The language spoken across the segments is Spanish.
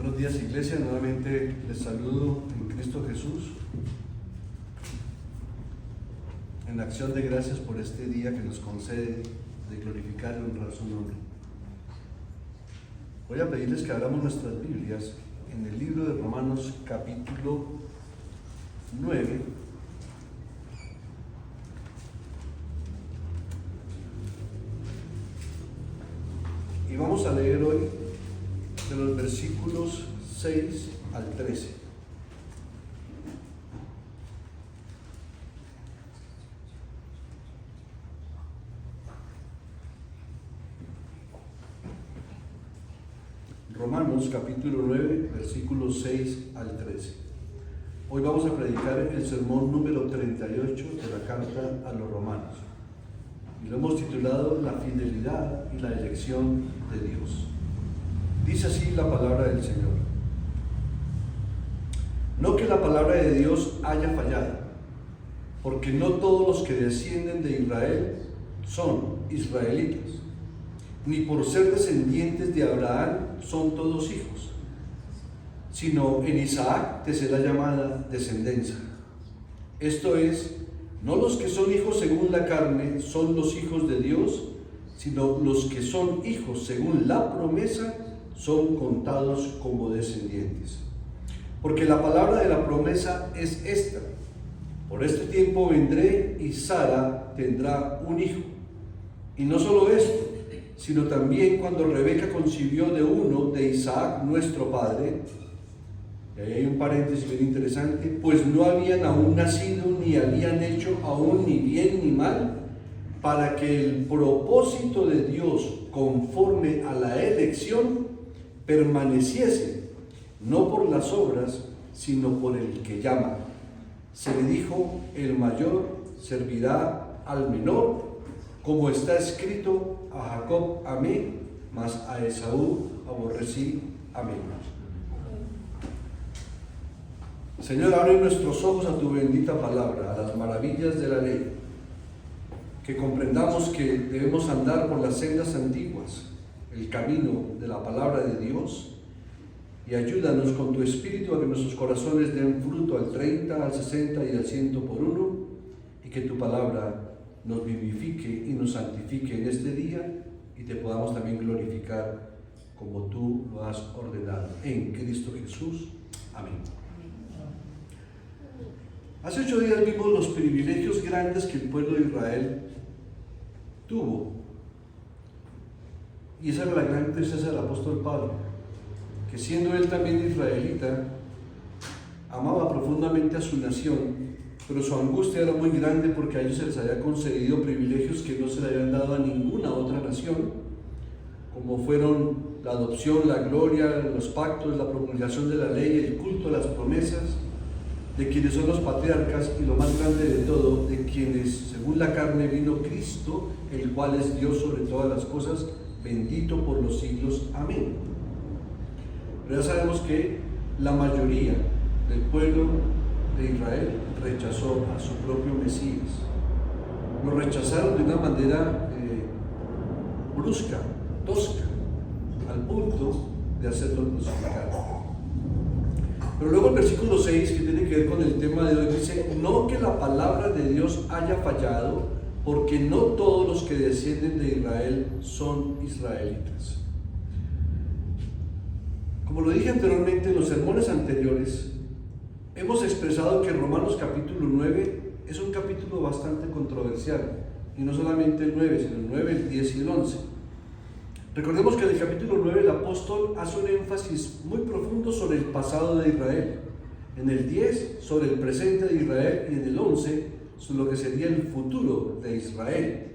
Buenos días, iglesia. Nuevamente les saludo en Cristo Jesús, en acción de gracias por este día que nos concede de glorificar y honrar su nombre. Voy a pedirles que abramos nuestras Biblias en el libro de Romanos capítulo 9. Y vamos a leer hoy de los versículos 6 al 13. Romanos capítulo 9, versículos 6 al 13. Hoy vamos a predicar el sermón número 38 de la carta a los romanos. Y lo hemos titulado La fidelidad y la elección de Dios. Dice así la palabra del Señor. No que la palabra de Dios haya fallado, porque no todos los que descienden de Israel son israelitas, ni por ser descendientes de Abraham son todos hijos, sino en Isaac te será llamada descendencia. Esto es, no los que son hijos según la carne son los hijos de Dios, sino los que son hijos según la promesa son contados como descendientes. Porque la palabra de la promesa es esta: por este tiempo vendré y Sara tendrá un hijo. Y no solo esto, sino también cuando Rebeca concibió de uno de Isaac nuestro padre, y ahí hay un paréntesis bien interesante, pues no habían aún nacido ni habían hecho aún ni bien ni mal, para que el propósito de Dios conforme a la elección permaneciese, no por las obras, sino por el que llama. Se le dijo: el mayor servirá al menor, como está escrito: a Jacob amé, mas a Esaú aborrecí. Amén. Señor, abre nuestros ojos a tu bendita palabra, a las maravillas de la ley, que comprendamos que debemos andar por las sendas antiguas, el camino de la palabra de Dios, y ayúdanos con tu Espíritu a que nuestros corazones den fruto al 30, al 60 y al 100 por uno, y que tu palabra nos vivifique y nos santifique en este día, y te podamos también glorificar como tú lo has ordenado. En Cristo Jesús. Amén. Hace 8 días vimos los privilegios grandes que el pueblo de Israel tuvo. Y esa era la gran tristeza del apóstol Pablo, que siendo él también israelita, amaba profundamente a su nación, pero su angustia era muy grande porque a ellos se les había concedido privilegios que no se le habían dado a ninguna otra nación, como fueron la adopción, la gloria, los pactos, la promulgación de la ley, el culto a las promesas, de quienes son los patriarcas, y lo más grande de todo, de quienes según la carne vino Cristo, el cual es Dios sobre todas las cosas, bendito por los siglos. Amén. Pero ya sabemos que la mayoría del pueblo de Israel rechazó a su propio Mesías. Lo rechazaron de una manera brusca, tosca, al punto de hacerlo crucificar. Pero luego el versículo 6, que tiene que ver con el tema de hoy, dice: no que la palabra de Dios haya fallado, porque no todos los que descienden de Israel son israelitas. Como lo dije anteriormente en los sermones anteriores, hemos expresado que Romanos capítulo 9 es un capítulo bastante controversial, y no solamente el 9, sino el 9, el 10 y el 11. Recordemos que en el capítulo 9 el apóstol hace un énfasis muy profundo sobre el pasado de Israel, en el 10 sobre el presente de Israel, y en el 11 sobre lo que sería el futuro de Israel.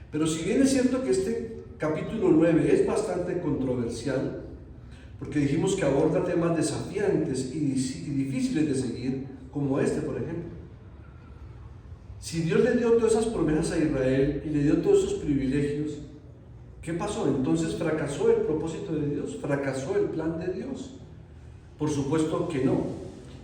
Pero si bien es cierto que este capítulo 9 es bastante controversial, porque dijimos que aborda temas desafiantes y difíciles de seguir, como este, por ejemplo. Si Dios le dio todas esas promesas a Israel y le dio todos esos privilegios, ¿qué pasó? Entonces, ¿fracasó el propósito de Dios? ¿Fracasó el plan de Dios? Por supuesto que no.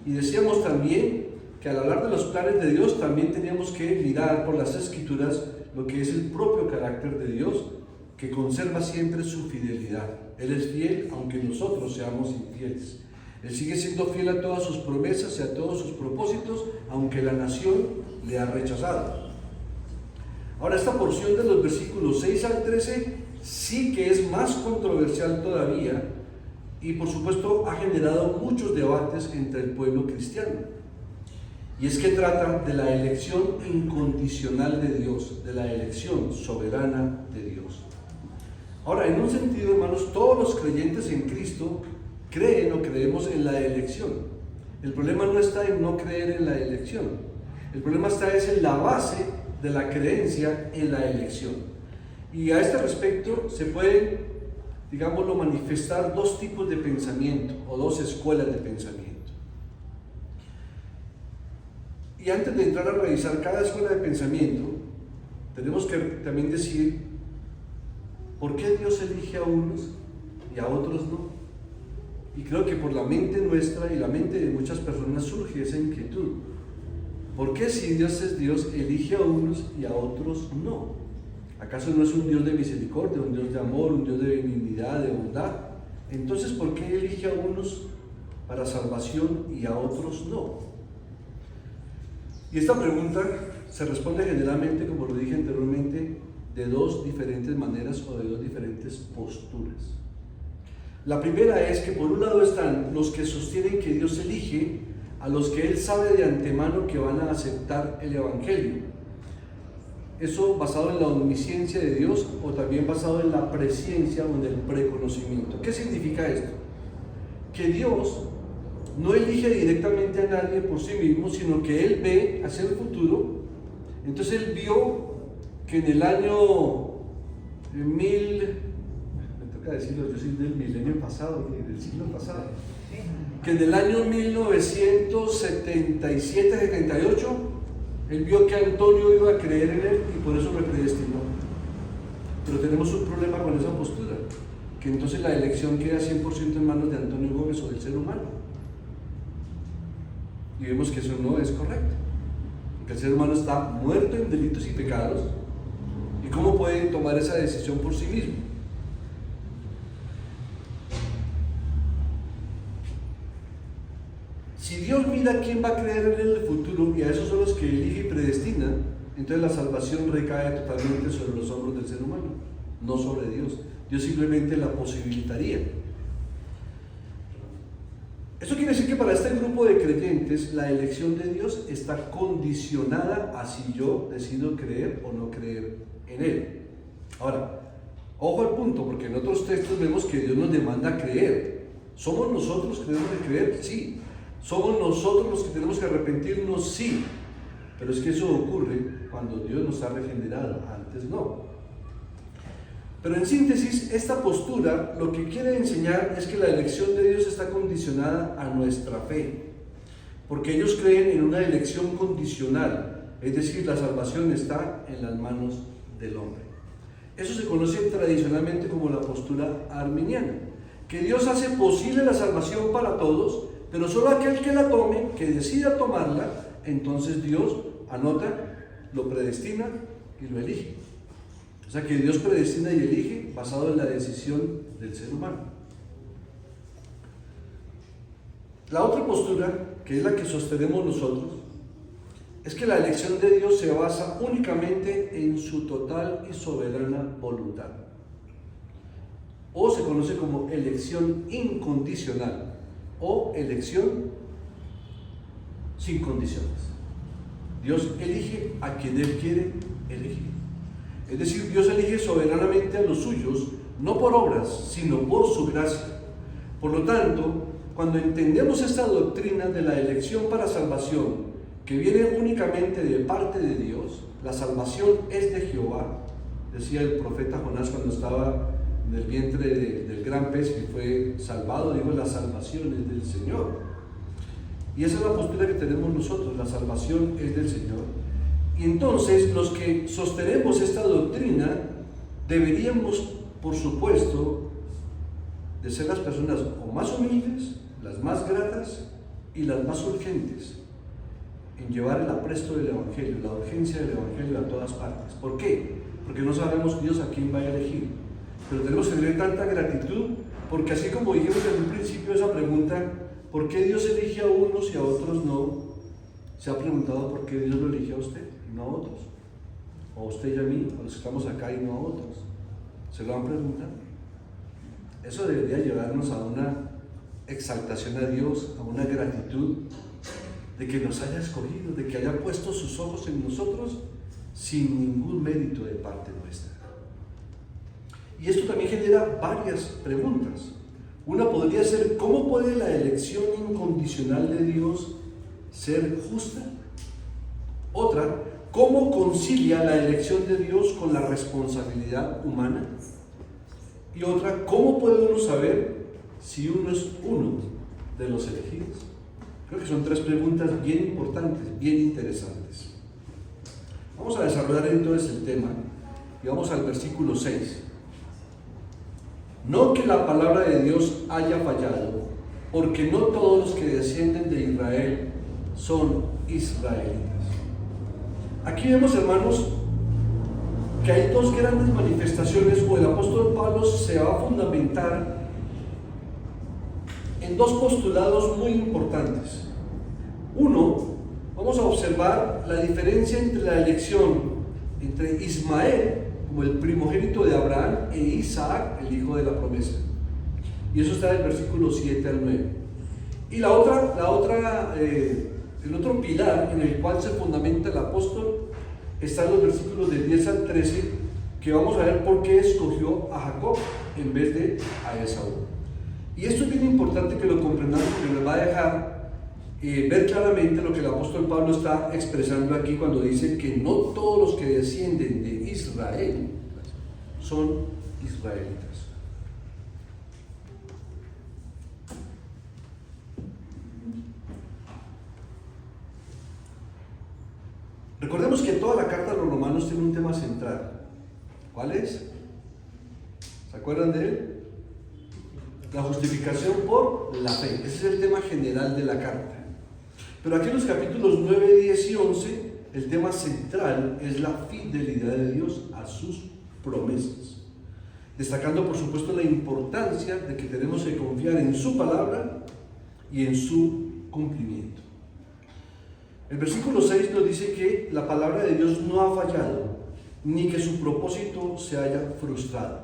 Y decíamos también que al hablar de los planes de Dios también teníamos que mirar por las Escrituras lo que es el propio carácter de Dios, que conserva siempre su fidelidad. Él es fiel aunque nosotros seamos infieles. Él sigue siendo fiel a todas sus promesas y a todos sus propósitos, aunque la nación le ha rechazado. Ahora, esta porción de los versículos 6 al 13 sí que es más controversial todavía y por supuesto ha generado muchos debates entre el pueblo cristiano. Y es que trata de la elección incondicional de Dios, de la elección soberana de Dios. Ahora, en un sentido, hermanos, todos los creyentes en Cristo creen o creemos en la elección. El problema no está en no creer en la elección. El problema está en la base de la creencia en la elección. Y a este respecto se pueden, digámoslo, manifestar dos tipos de pensamiento o dos escuelas de pensamiento. Y antes de entrar a revisar cada escuela de pensamiento, tenemos que también decir por qué Dios elige a unos y a otros no. Y creo que por la mente nuestra y la mente de muchas personas surge esa inquietud. ¿Por qué si Dios es Dios, elige a unos y a otros no? ¿Acaso no es un Dios de misericordia, un Dios de amor, un Dios de benignidad, de bondad? Entonces, ¿por qué elige a unos para salvación y a otros no? Y esta pregunta se responde generalmente, como lo dije anteriormente, de dos diferentes maneras o de dos diferentes posturas. La primera es que por un lado están los que sostienen que Dios elige a los que Él sabe de antemano que van a aceptar el Evangelio. Eso basado en la omnisciencia de Dios o también basado en la presciencia o en el preconocimiento. ¿Qué significa esto? Que Dios no elige directamente a nadie por sí mismo, sino que Él ve hacia el futuro. Entonces Él vio que en el año 1000, me toca decirlo, yo soy del milenio pasado, del siglo pasado, que en el año 1977-78, Él vio que Antonio iba a creer en Él y por eso me predestinó. Pero tenemos un problema con esa postura, que entonces la elección queda 100% en manos de Antonio Gómez o del ser humano. Y vemos que eso no es correcto, porque el ser humano está muerto en delitos y pecados. ¿Y cómo puede tomar esa decisión por sí mismo? Si Dios mira quién va a creer en el futuro y a esos son los que elige y predestina, entonces la salvación recae totalmente sobre los hombros del ser humano, no sobre Dios. Dios simplemente la posibilitaría. Eso quiere decir que para este grupo de creyentes la elección de Dios está condicionada a si yo decido creer o no creer en Él. Ahora, ojo al punto, porque en otros textos vemos que Dios nos demanda creer. ¿Somos nosotros los que tenemos que creer? Sí. ¿Somos nosotros los que tenemos que arrepentirnos? Sí. Pero es que eso ocurre cuando Dios nos ha regenerado, antes no. Pero en síntesis, esta postura lo que quiere enseñar es que la elección de Dios está condicionada a nuestra fe, porque ellos creen en una elección condicional, es decir, la salvación está en las manos del hombre. Eso se conoce tradicionalmente como la postura arminiana, que Dios hace posible la salvación para todos, pero solo aquel que la tome, que decida tomarla, entonces Dios anota, lo predestina y lo elige. O sea que Dios predestina y elige basado en la decisión del ser humano. La otra postura, que es la que sostenemos nosotros, es que la elección de Dios se basa únicamente en su total y soberana voluntad. O se conoce como elección incondicional o elección sin condiciones. Dios elige a quien Él quiere elegir. Es decir, Dios elige soberanamente a los suyos, no por obras, sino por su gracia. Por lo tanto, cuando entendemos esta doctrina de la elección para salvación, que viene únicamente de parte de Dios, la salvación es de Jehová, decía el profeta Jonás cuando estaba en el vientre del gran pez que fue salvado, dijo, la salvación es del Señor. Y esa es la postura que tenemos nosotros, la salvación es del Señor. Y entonces los que sostenemos esta doctrina deberíamos, por supuesto, de ser las personas o más humildes, las más gratas y las más urgentes en llevar el apresto del Evangelio, la urgencia del Evangelio a todas partes. ¿Por qué? Porque no sabemos Dios a quién va a elegir. Pero tenemos que tener tanta gratitud Porque así como dijimos en un principio esa pregunta, ¿por qué Dios elige a unos y a otros no? ¿Se ha preguntado por qué Dios lo eligió a usted y no a otros? O a usted y a mí, a los que estamos acá y no a otros. ¿Se lo han preguntado? Eso debería llevarnos a una exaltación a Dios, a una gratitud de que nos haya escogido, de que haya puesto sus ojos en nosotros sin ningún mérito de parte nuestra. Y esto también genera varias preguntas. Una podría ser, ¿cómo puede la elección incondicional de Dios ser justa? Otra, ¿cómo concilia la elección de Dios con la responsabilidad humana? Y otra, ¿cómo puede uno saber si uno es uno de los elegidos? Creo que son tres preguntas bien importantes, bien interesantes. Vamos a desarrollar entonces el tema y vamos al versículo 6. No que la palabra de Dios haya fallado, porque no todos los que descienden de Israel son israelitas. Aquí vemos, hermanos, que hay dos grandes manifestaciones, o el apóstol Pablo se va a fundamentar en dos postulados muy importantes. Uno, vamos a observar la diferencia entre la elección entre Ismael, como el primogénito de Abraham, e Isaac, el hijo de la promesa. Y eso está en el versículo 7 al 9. Y el otro pilar en el cual se fundamenta el apóstol está en los versículos del 10 al 13, que vamos a ver por qué escogió a Jacob en vez de a Esaú. Y esto es bien importante que lo comprendamos, porque nos va a dejar ver claramente lo que el apóstol Pablo está expresando aquí cuando dice que no todos los que descienden de Israel son israelitas. Recordemos que toda la carta a los romanos tiene un tema central. ¿Cuál es? ¿Se acuerdan de él? La justificación por la fe. Ese es el tema general de la carta. Pero aquí en los capítulos 9, 10 y 11, el tema central es la fidelidad de Dios a sus promesas. Destacando, por supuesto, la importancia de que tenemos que confiar en su palabra y en su cumplimiento. El versículo 6 nos dice que la palabra de Dios no ha fallado, ni que su propósito se haya frustrado.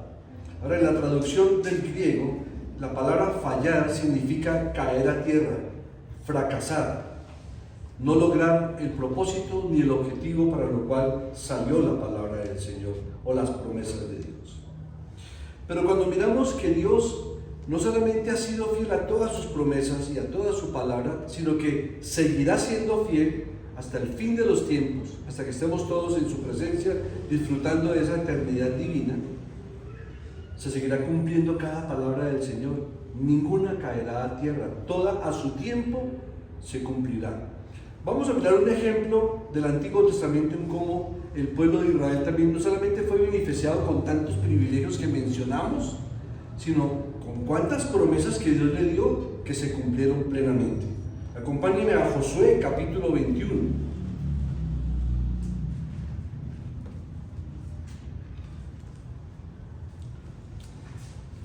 Ahora, en la traducción del griego, la palabra fallar significa caer a tierra, fracasar, no lograr el propósito ni el objetivo para lo cual salió la palabra del Señor o las promesas de Dios. Pero cuando miramos que Dios no solamente ha sido fiel a todas sus promesas y a toda su palabra, sino que seguirá siendo fiel hasta el fin de los tiempos, hasta que estemos todos en su presencia disfrutando de esa eternidad divina, se seguirá cumpliendo cada palabra del Señor. Ninguna caerá a tierra, toda a su tiempo se cumplirá. Vamos a mirar un ejemplo del Antiguo Testamento en cómo el pueblo de Israel también no solamente fue beneficiado con tantos privilegios que mencionamos, sino con cuántas promesas que Dios le dio que se cumplieron plenamente. Acompáñenme a Josué capítulo 21.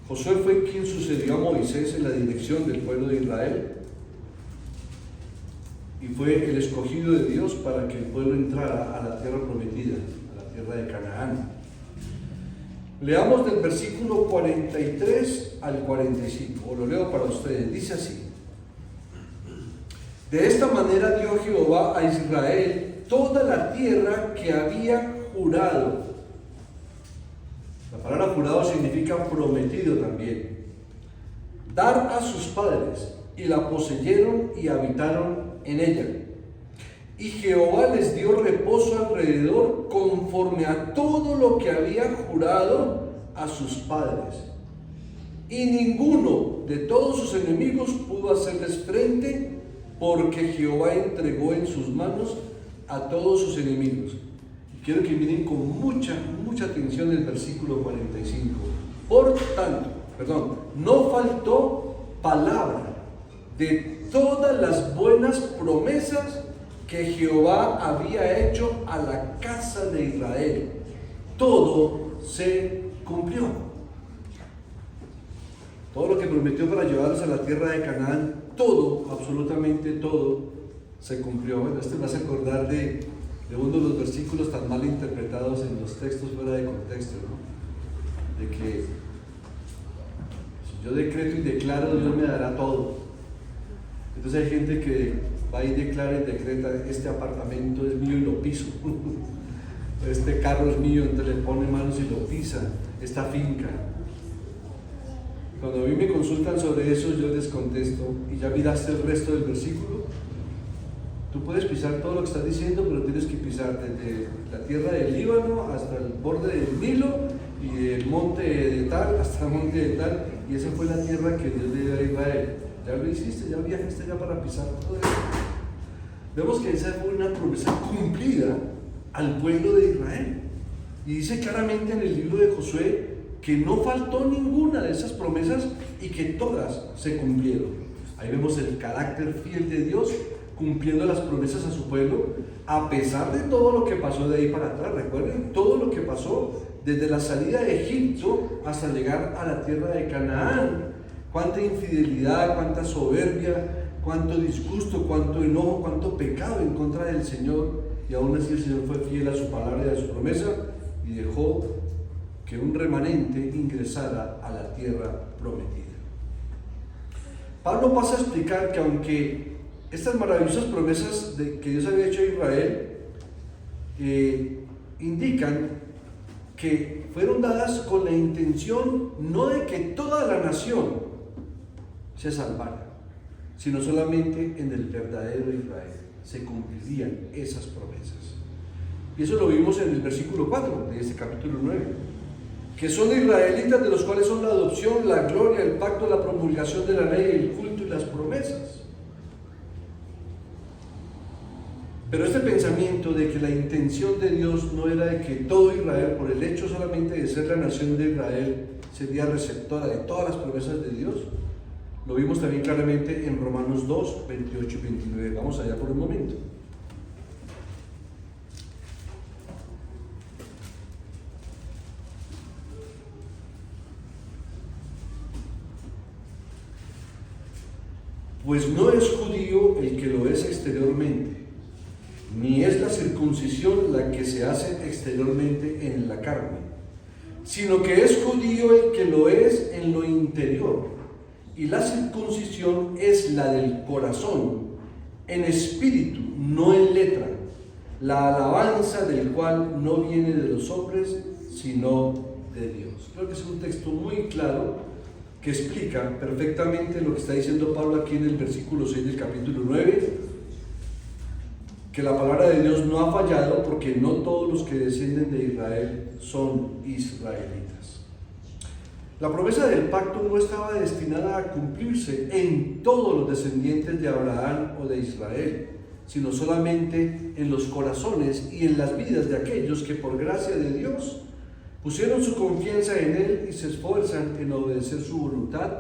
Josué fue quien sucedió a Moisés en la dirección del pueblo de Israel y fue el escogido de Dios para que el pueblo entrara a la tierra prometida, a la tierra de Canaán. Leamos del versículo 43 al 45, o lo leo para ustedes. Dice así: de esta manera dio Jehová a Israel toda la tierra que había jurado. La palabra jurado significa prometido también. Dar a sus padres, y la poseyeron y habitaron en ella. Y Jehová les dio reposo alrededor conforme a todo lo que había jurado a sus padres. Y ninguno de todos sus enemigos pudo hacerles frente, porque Jehová entregó en sus manos a todos sus enemigos. Y quiero que miren con mucha atención el versículo 45. Por tanto, no faltó palabra de todas las buenas promesas que Jehová había hecho a la casa de Israel. Todo se cumplió. todo lo que prometió para llevarlos a la tierra de Canaán, todo, absolutamente todo, se cumplió. Bueno, me hace acordar de uno de los versículos tan mal interpretados en los textos fuera de contexto, ¿no? De que si yo decreto y declaro, Dios me dará todo. Entonces hay gente que va y declara y decreta: este apartamento es mío y lo piso, este carro es mío, entonces le pone manos y lo pisa, esta finca. Cuando a mí me consultan sobre eso, yo les contesto: ¿y ya miraste el resto del versículo? Tú puedes pisar todo lo que estás diciendo, pero tienes que pisar desde la tierra del Líbano hasta el borde del Nilo, y el monte de tal hasta el monte de tal, y esa fue la tierra que Dios le dio a Israel. Ya lo hiciste, ya viajaste ya para pisar todo eso. Vemos que esa fue una promesa cumplida al pueblo de Israel, y dice claramente en el libro de Josué que no faltó ninguna de esas promesas y que todas se cumplieron. Ahí vemos el carácter fiel de Dios cumpliendo las promesas a su pueblo, a pesar de todo lo que pasó de ahí para atrás. Recuerden todo lo que pasó desde la salida de Egipto hasta llegar a la tierra de Canaán. Cuánta infidelidad, cuánta soberbia, cuánto disgusto, cuánto enojo, cuánto pecado en contra del Señor, y aún así el Señor fue fiel a su palabra y a su promesa y dejó que un remanente ingresara a la tierra prometida. Pablo pasa a explicar que aunque estas maravillosas promesas que Dios había hecho a Israel indican que fueron dadas con la intención no de que toda la nación se salvara, sino solamente en el verdadero Israel se cumplirían esas promesas. Y eso lo vimos en el versículo 4 de este capítulo 9, que son israelitas, de los cuales son la adopción, la gloria, el pacto, la promulgación de la ley, el culto y las promesas. Pero este pensamiento de que la intención de Dios no era de que todo Israel, por el hecho solamente de ser la nación de Israel, sería receptora de todas las promesas de Dios, lo vimos también claramente en Romanos 2, 28 y 29. Vamos allá por un momento. Pues no es judío el que lo es exteriormente, ni es la circuncisión la que se hace exteriormente en la carne, sino que es judío el que lo es en lo interior, y la circuncisión es la del corazón, en espíritu, no en letra, la alabanza del cual no viene de los hombres, sino de Dios. Creo que es un texto muy claro que explica perfectamente lo que está diciendo Pablo aquí en el versículo 6 del capítulo 9, que la palabra de Dios no ha fallado, porque no todos los que descienden de Israel son israelitas. La promesa del pacto no estaba destinada a cumplirse en todos los descendientes de Abraham o de Israel, sino solamente en los corazones y en las vidas de aquellos que por gracia de Dios pusieron su confianza en Él y se esfuerzan en obedecer su voluntad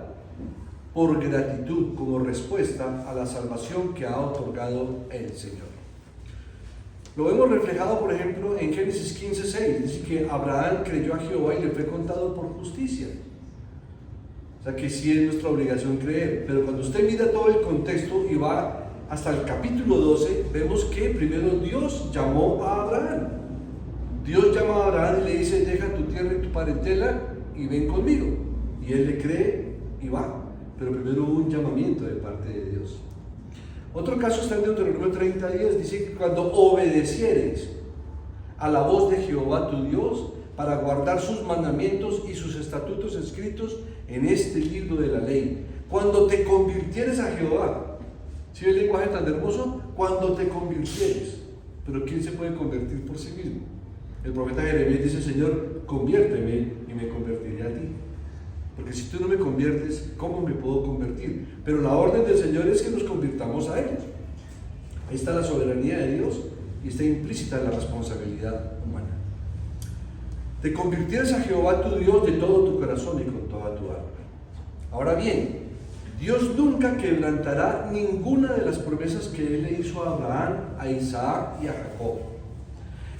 por gratitud como respuesta a la salvación que ha otorgado el Señor. Lo vemos reflejado, por ejemplo, en Génesis 15:6. Dice que Abraham creyó a Jehová y le fue contado por justicia. O sea que sí es nuestra obligación creer. Pero cuando usted mira todo el contexto y va hasta el capítulo 12, vemos que primero Dios llamó a Abraham. Dios llama a Abraham y le dice: deja tu tierra y tu parentela y ven conmigo. Y él le cree y va. Pero primero hubo un llamamiento de parte de Dios. Otro caso está en Deuteronomio 30:10. Dice que cuando obedecieres a la voz de Jehová tu Dios para guardar sus mandamientos y sus estatutos escritos en este libro de la ley, cuando te convirtieres a Jehová. ¿Sí ve el lenguaje tan hermoso? Cuando te convirtieres. Pero ¿quién se puede convertir por sí mismo? El profeta Jeremías dice: Señor, conviérteme y me convertiré a ti. Porque si tú no me conviertes, ¿cómo me puedo convertir? Pero la orden del Señor es que nos convirtamos a Él. Ahí está la soberanía de Dios y está implícita la responsabilidad humana. Te convirtieres a Jehová tu Dios de todo tu corazón y con toda tu alma. Ahora bien, Dios nunca quebrantará ninguna de las promesas que Él le hizo a Abraham, a Isaac y a Jacob.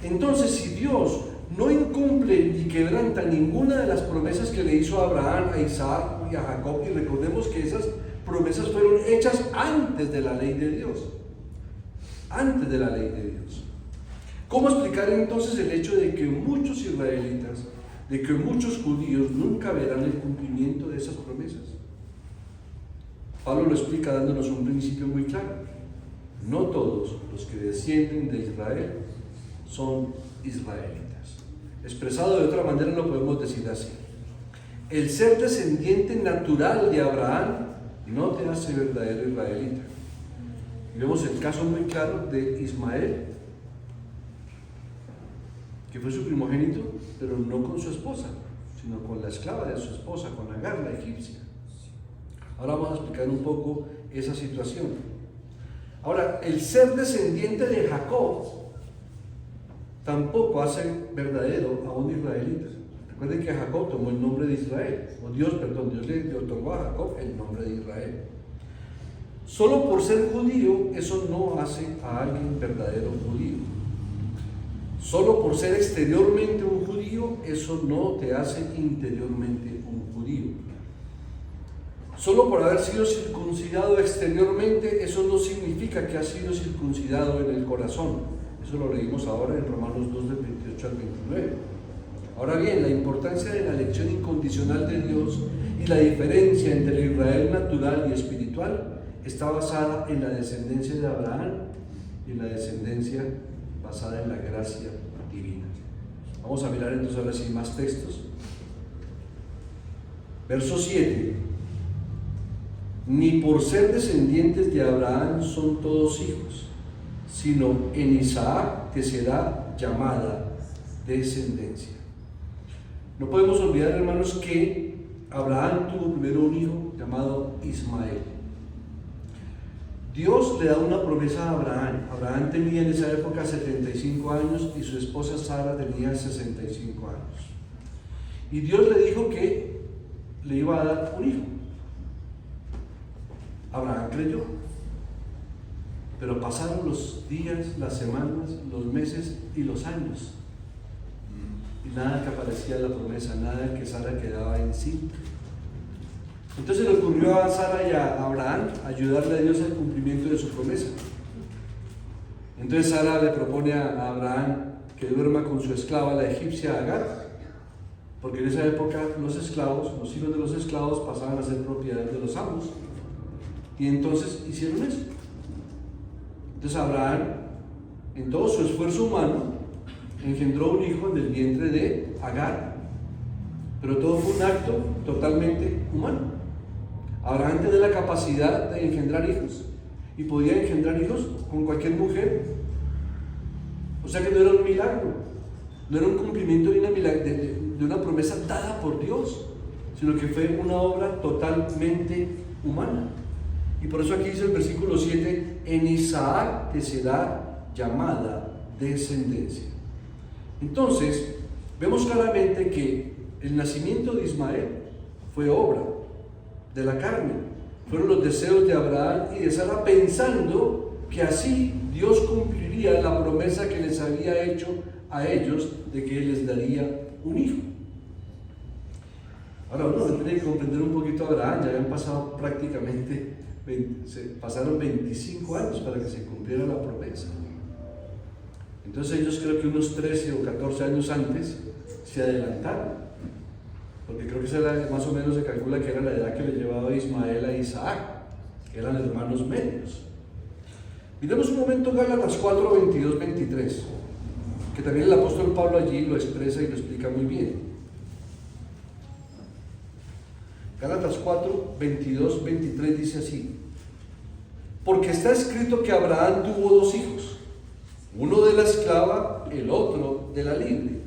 Entonces, si Dios no incumple ni quebranta ninguna de las promesas que le hizo a Abraham, a Isaac Isaac y a Jacob, y recordemos que esas promesas fueron hechas antes de la ley de Dios. Antes de la ley de Dios. ¿Cómo explicar entonces el hecho de que muchos israelitas, de que muchos judíos nunca verán el cumplimiento de esas promesas? Pablo lo explica dándonos un principio muy claro. No todos los que descienden de Israel son israelitas. Expresado de otra manera lo podemos decir así: el ser descendiente natural de Abraham no te hace verdadero israelita. Y vemos el caso muy claro de Ismael, que fue su primogénito, pero no con su esposa, sino con la esclava de su esposa, con Agar, la egipcia. Ahora vamos a explicar un poco esa situación. Ahora, el ser descendiente de Jacob tampoco hace verdadero a un israelita. Recuerden que Jacob tomó el nombre de Israel, Dios le otorgó a Jacob el nombre de Israel. Solo por ser judío, eso no hace a alguien verdadero judío. Solo por ser exteriormente un judío, eso no te hace interiormente un judío. Solo por haber sido circuncidado exteriormente, eso no significa que ha sido circuncidado en el corazón. Eso lo leímos ahora en Romanos 2, del 28 al 29. Ahora bien, la importancia de la elección incondicional de Dios y la diferencia entre el Israel natural y espiritual está basada en la descendencia de Abraham y en la descendencia basada en la gracia divina. Vamos a mirar entonces ahora sí más textos. Verso 7. Ni por ser descendientes de Abraham son todos hijos, sino en Isaac te será llamada descendencia. No podemos olvidar, hermanos, que Abraham tuvo primero un hijo llamado Ismael. Dios le da una promesa a Abraham. Abraham tenía en esa época 75 años y su esposa Sara tenía 65 años. Y Dios le dijo que le iba a dar un hijo. Abraham creyó. Pero pasaron los días, las semanas, los meses y los años. Y nada que aparecía la promesa, nada que Sara quedaba encinta. Entonces le ocurrió a Sara y a Abraham ayudarle a Dios al cumplimiento de su promesa. Entonces Sara le propone a Abraham que duerma con su esclava, la egipcia Agar, porque en esa época los esclavos, los hijos de los esclavos pasaban a ser propiedad de los amos. Y entonces hicieron eso. Entonces Abraham, en todo su esfuerzo humano, engendró un hijo en el vientre de Agar, pero todo fue un acto totalmente humano. Abraham tenía la capacidad de engendrar hijos y podía engendrar hijos con cualquier mujer. O sea que no era un milagro, no era un cumplimiento de una promesa dada por Dios, sino que fue una obra totalmente humana. Y por eso aquí dice el versículo 7, en Isaac te será llamada descendencia. Entonces, vemos claramente que el nacimiento de Ismael fue obra de la carne. Fueron los deseos de Abraham y de Sara, pensando que así Dios cumpliría la promesa que les había hecho a ellos de que Él les daría un hijo. Ahora uno tiene que comprender un poquito a Abraham. Ya habían pasado prácticamente, pasaron 25 años para que se cumpliera la promesa. Entonces ellos, creo que unos 13 o 14 años antes se adelantaron, porque creo que más o menos se calcula que era la edad que le llevaba Ismael a Isaac, que eran hermanos medios. Miremos un momento Gálatas 4, 22, 23, que también el apóstol Pablo allí lo expresa y lo explica muy bien. Gálatas 4, 22, 23 dice así: porque está escrito que Abraham tuvo dos hijos, uno de la esclava, el otro de la libre.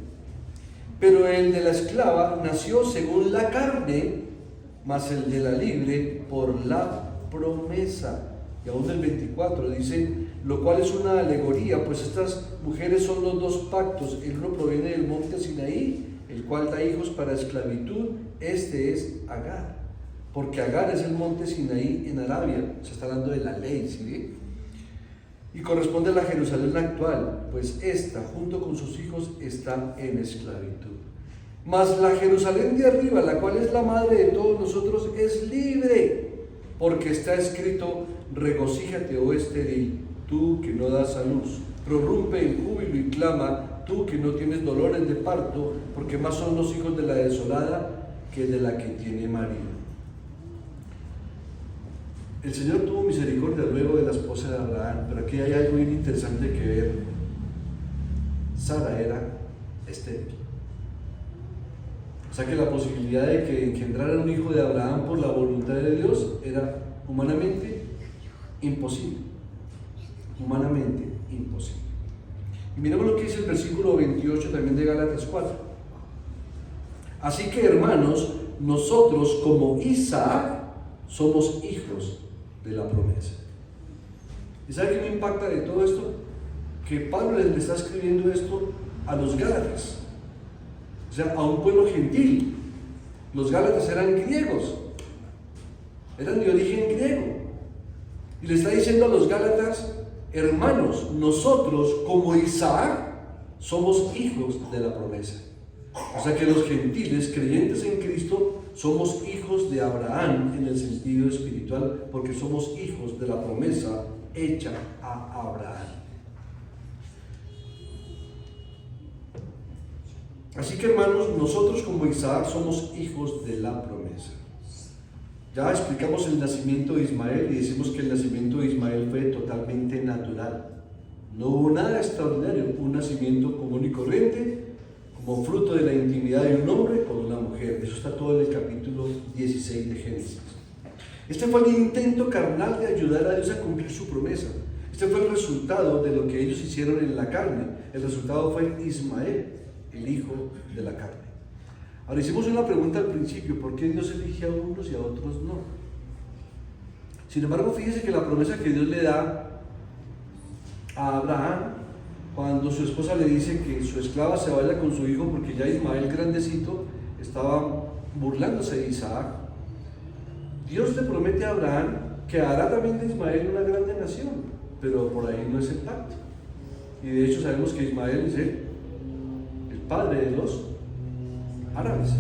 Pero el de la esclava nació según la carne, mas el de la libre por la promesa. Y aún del 24 dice, lo cual es una alegoría, pues estas mujeres son los dos pactos. El uno proviene del monte Sinaí, el cual da hijos para esclavitud. Este es Agar, porque Agar es el monte Sinaí en Arabia. Se está hablando de la ley, ¿sí? Y corresponde a la Jerusalén actual, pues esta, junto con sus hijos, está en esclavitud. Mas la Jerusalén de arriba, la cual es la madre de todos nosotros, es libre, porque está escrito: regocíjate, oh estéril, tú que no das a luz, prorrumpe en júbilo y clama, tú que no tienes dolores de parto, porque más son los hijos de la desolada que de la que tiene marido. El Señor tuvo misericordia luego de la esposa de Abraham, pero aquí hay algo bien interesante que ver. Sara era estéril. O sea que la posibilidad de que engendrara un hijo de Abraham por la voluntad de Dios era humanamente imposible. Humanamente imposible. Y miremos lo que dice el versículo 28 también de Gálatas 4. Así que, hermanos, nosotros como Isaac somos hijos de la promesa. ¿Y sabe qué me impacta de todo esto? Que Pablo le está escribiendo esto a los Gálatas, o sea, a un pueblo gentil. Los Gálatas eran griegos, eran de origen griego, y le está diciendo a los Gálatas: hermanos, nosotros como Isaac somos hijos de la promesa. O sea que los gentiles creyentes en Cristo somos hijos de Abraham en el sentido espiritual, porque somos hijos de la promesa hecha a Abraham. Así que, hermanos, nosotros como Isaac somos hijos de la promesa. Ya explicamos el nacimiento de Ismael y decimos que el nacimiento de Ismael fue totalmente natural. No hubo nada extraordinario, un nacimiento común y corriente, como fruto de la intimidad de un hombre con una mujer. Eso está todo en el capítulo 16 de Génesis. Este fue el intento carnal de ayudar a Dios a cumplir su promesa. Este fue el resultado de lo que ellos hicieron en la carne. El resultado fue Ismael, el hijo de la carne. Ahora, hicimos una pregunta al principio: ¿por qué Dios elige a unos y a otros no? Sin embargo, fíjese que la promesa que Dios le da a Abraham, cuando su esposa le dice que su esclava se vaya con su hijo porque ya Ismael grandecito estaba burlándose de Isaac, Dios le promete a Abraham que hará también de Ismael una grande nación, pero por ahí no es el pacto. Y de hecho sabemos que Ismael es el padre de los árabes,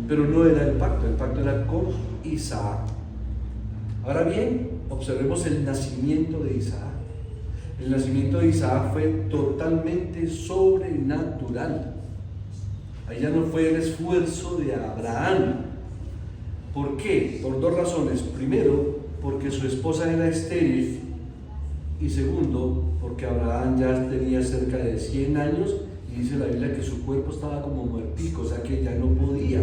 pero no era el pacto era con Isaac. Ahora bien, observemos el nacimiento de Isaac. El nacimiento de Isaac fue totalmente sobrenatural. Allá no fue el esfuerzo de Abraham. ¿Por qué? Por dos razones. Primero, porque su esposa era estéril, y segundo, porque Abraham ya tenía cerca de 100 años y dice la Biblia que su cuerpo estaba como muertico, o sea que ya no podía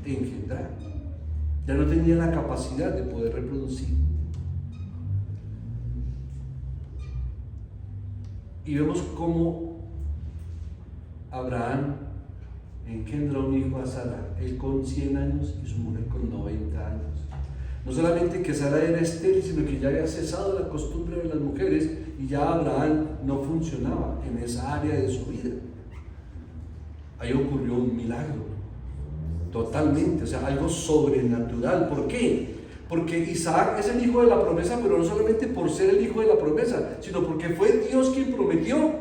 engendrar, ya no tenía la capacidad de poder reproducir. Y vemos cómo Abraham engendra un hijo a Sara, él con 100 años y su mujer con 90 años. No solamente que Sara era estéril, sino que ya había cesado la costumbre de las mujeres y ya Abraham no funcionaba en esa área de su vida. Ahí ocurrió un milagro, totalmente, o sea, algo sobrenatural. ¿Por qué? Porque Isaac es el hijo de la promesa, pero no solamente por ser el hijo de la promesa, sino porque fue Dios quien prometió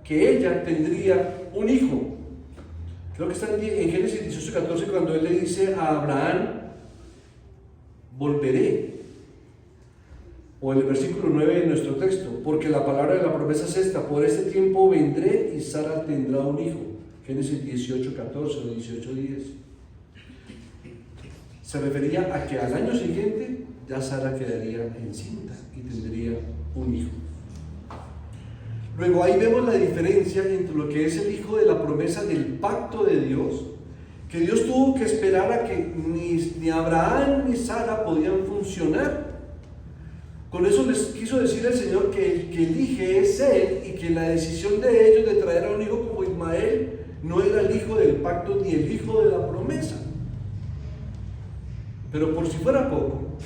que ella tendría un hijo. Creo que está en Génesis 18:14 cuando él le dice a Abraham: volveré. O en el versículo 9 de nuestro texto: porque la palabra de la promesa es esta: por este tiempo vendré y Sara tendrá un hijo. Génesis 18:14 o 18:10. Se refería a que al año siguiente ya Sara quedaría encinta y tendría un hijo. Luego ahí vemos la diferencia entre lo que es el hijo de la promesa del pacto de Dios, que Dios tuvo que esperar a que ni Abraham ni Sara podían funcionar. Con eso les quiso decir el Señor que el que elige es Él, y que la decisión de ellos de traer a un hijo como Ismael no era el hijo del pacto ni el hijo de la promesa. Pero por si fuera poco,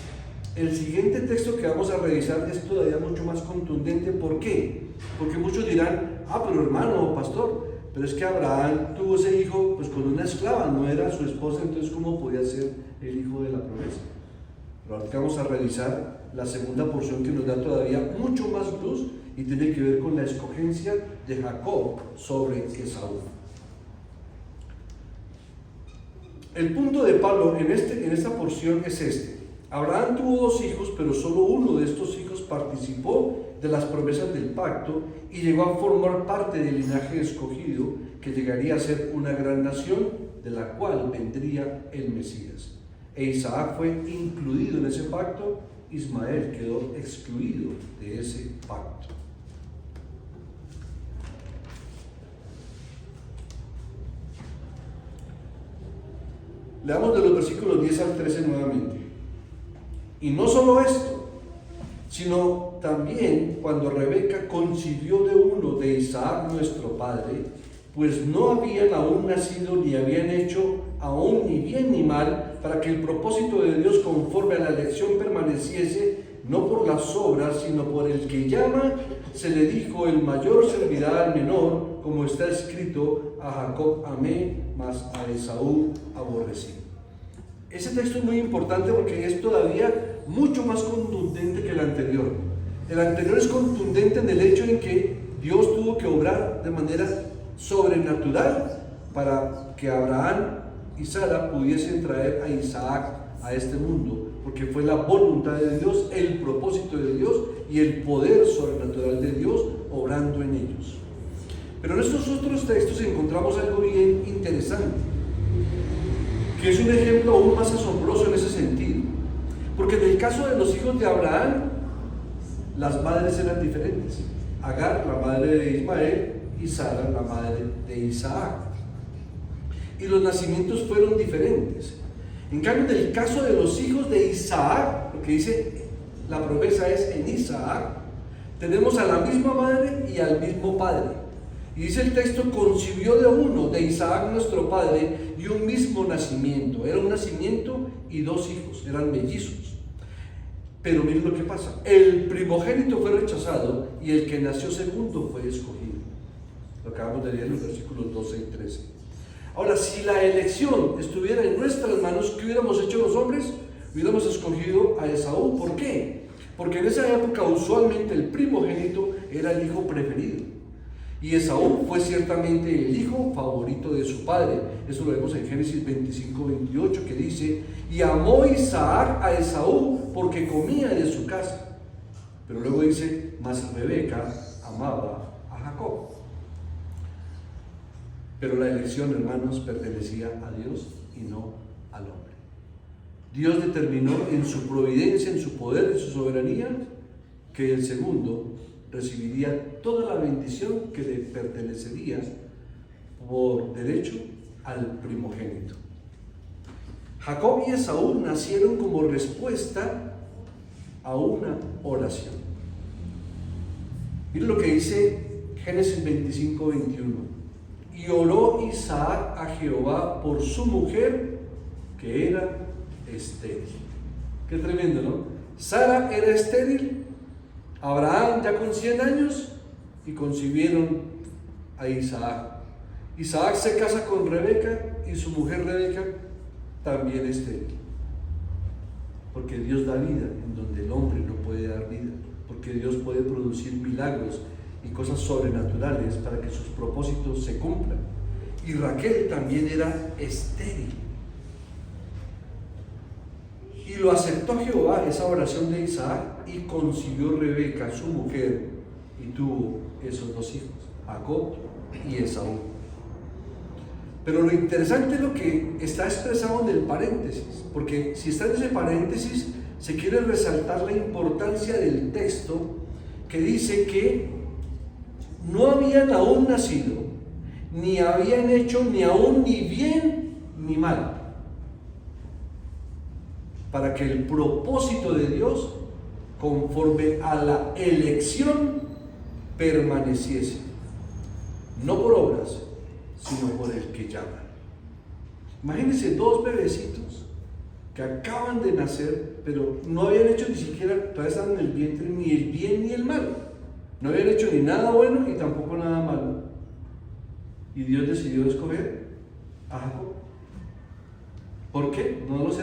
el siguiente texto que vamos a revisar es todavía mucho más contundente. ¿Por qué? Porque muchos dirán: pero hermano, pastor, pero es que Abraham tuvo ese hijo pues con una esclava, no era su esposa, entonces ¿cómo podía ser el hijo de la promesa? Pero ahora vamos a revisar la segunda porción que nos da todavía mucho más luz y tiene que ver con la escogencia de Jacob sobre Esaú. El punto de Pablo en esta porción es este. Abraham tuvo 2 hijos, pero solo uno de estos hijos participó de las promesas del pacto y llegó a formar parte del linaje escogido que llegaría a ser una gran nación de la cual vendría el Mesías. E Isaac fue incluido en ese pacto, Ismael quedó excluido de ese pacto. Leamos de los versículos 10 al 13 nuevamente. Y no solo esto, sino también cuando Rebeca concibió de uno de Isaac nuestro padre, pues no habían aún nacido ni habían hecho aún ni bien ni mal, para que el propósito de Dios conforme a la elección permaneciese, no por las obras, sino por el que llama, se le dijo: el mayor servirá al menor, como está escrito: a Jacob amé, mas a Esaú aborrecí. Ese texto es muy importante porque es todavía mucho más contundente que el anterior. El anterior es contundente en el hecho en que Dios tuvo que obrar de manera sobrenatural para que Abraham y Sara pudiesen traer a Isaac a este mundo, porque fue la voluntad de Dios, el propósito de Dios y el poder sobrenatural de Dios obrando en ellos. Pero en estos otros textos encontramos algo bien interesante, que es un ejemplo aún más asombroso en ese sentido, porque en el caso de los hijos de Abraham, las madres eran diferentes. Agar, la madre de Ismael, y Sara, la madre de Isaac. Y los nacimientos fueron diferentes. En cambio, en el caso de los hijos de Isaac, porque dice, la promesa es en Isaac, tenemos a la misma madre y al mismo padre. Y dice el texto: concibió de uno, de Isaac nuestro padre, y un mismo nacimiento. Era un nacimiento y 2 hijos, eran mellizos. Pero miren lo que pasa: el primogénito fue rechazado y el que nació segundo fue escogido. Lo acabamos de leer en los versículos 12 y 13. Ahora, si la elección estuviera en nuestras manos, ¿qué hubiéramos hecho los hombres? Hubiéramos escogido a Esaú. ¿Por qué? Porque en esa época usualmente el primogénito era el hijo preferido. Y Esaú fue ciertamente el hijo favorito de su padre. Eso lo vemos en Génesis 25-28, que dice: y amó Isaac a Esaú porque comía de su casa. Pero luego dice: mas Rebeca amaba a Jacob. Pero la elección, hermanos, pertenecía a Dios y no al hombre. Dios determinó en su providencia, en su poder, en su soberanía, que el segundo recibiría toda la bendición que le pertenecería por derecho al primogénito. Jacob y Esaú nacieron como respuesta a una oración. Miren lo que dice Génesis 25-21. Y oró Isaac a Jehová por su mujer, que era estéril. Qué tremendo, ¿no? Sara era estéril, Abraham ya con 100 años, y concibieron a Isaac. Isaac se casa con Rebeca y su mujer Rebeca también estéril. Porque Dios da vida en donde el hombre no puede dar vida. Porque Dios puede producir milagros y cosas sobrenaturales para que sus propósitos se cumplan. Y Raquel también era estéril. Y lo aceptó Jehová, esa oración de Isaac, y concibió Rebeca, su mujer, y tuvo esos 2 hijos, Jacob y Esaú. Pero lo interesante es lo que está expresado en el paréntesis, porque si está en ese paréntesis, se quiere resaltar la importancia del texto que dice que no habían aún nacido, ni habían hecho ni aún ni bien ni mal, para que el propósito de Dios, conforme a la elección, permaneciese, no por obras, sino por el que llama. Imagínense 2 bebecitos que acaban de nacer, pero no habían hecho ni siquiera, todavía estaban en el vientre, ni el bien ni el mal. No habían hecho ni nada bueno ni tampoco nada malo. Y Dios decidió escoger a Jacob. ¿Por qué? No lo sé.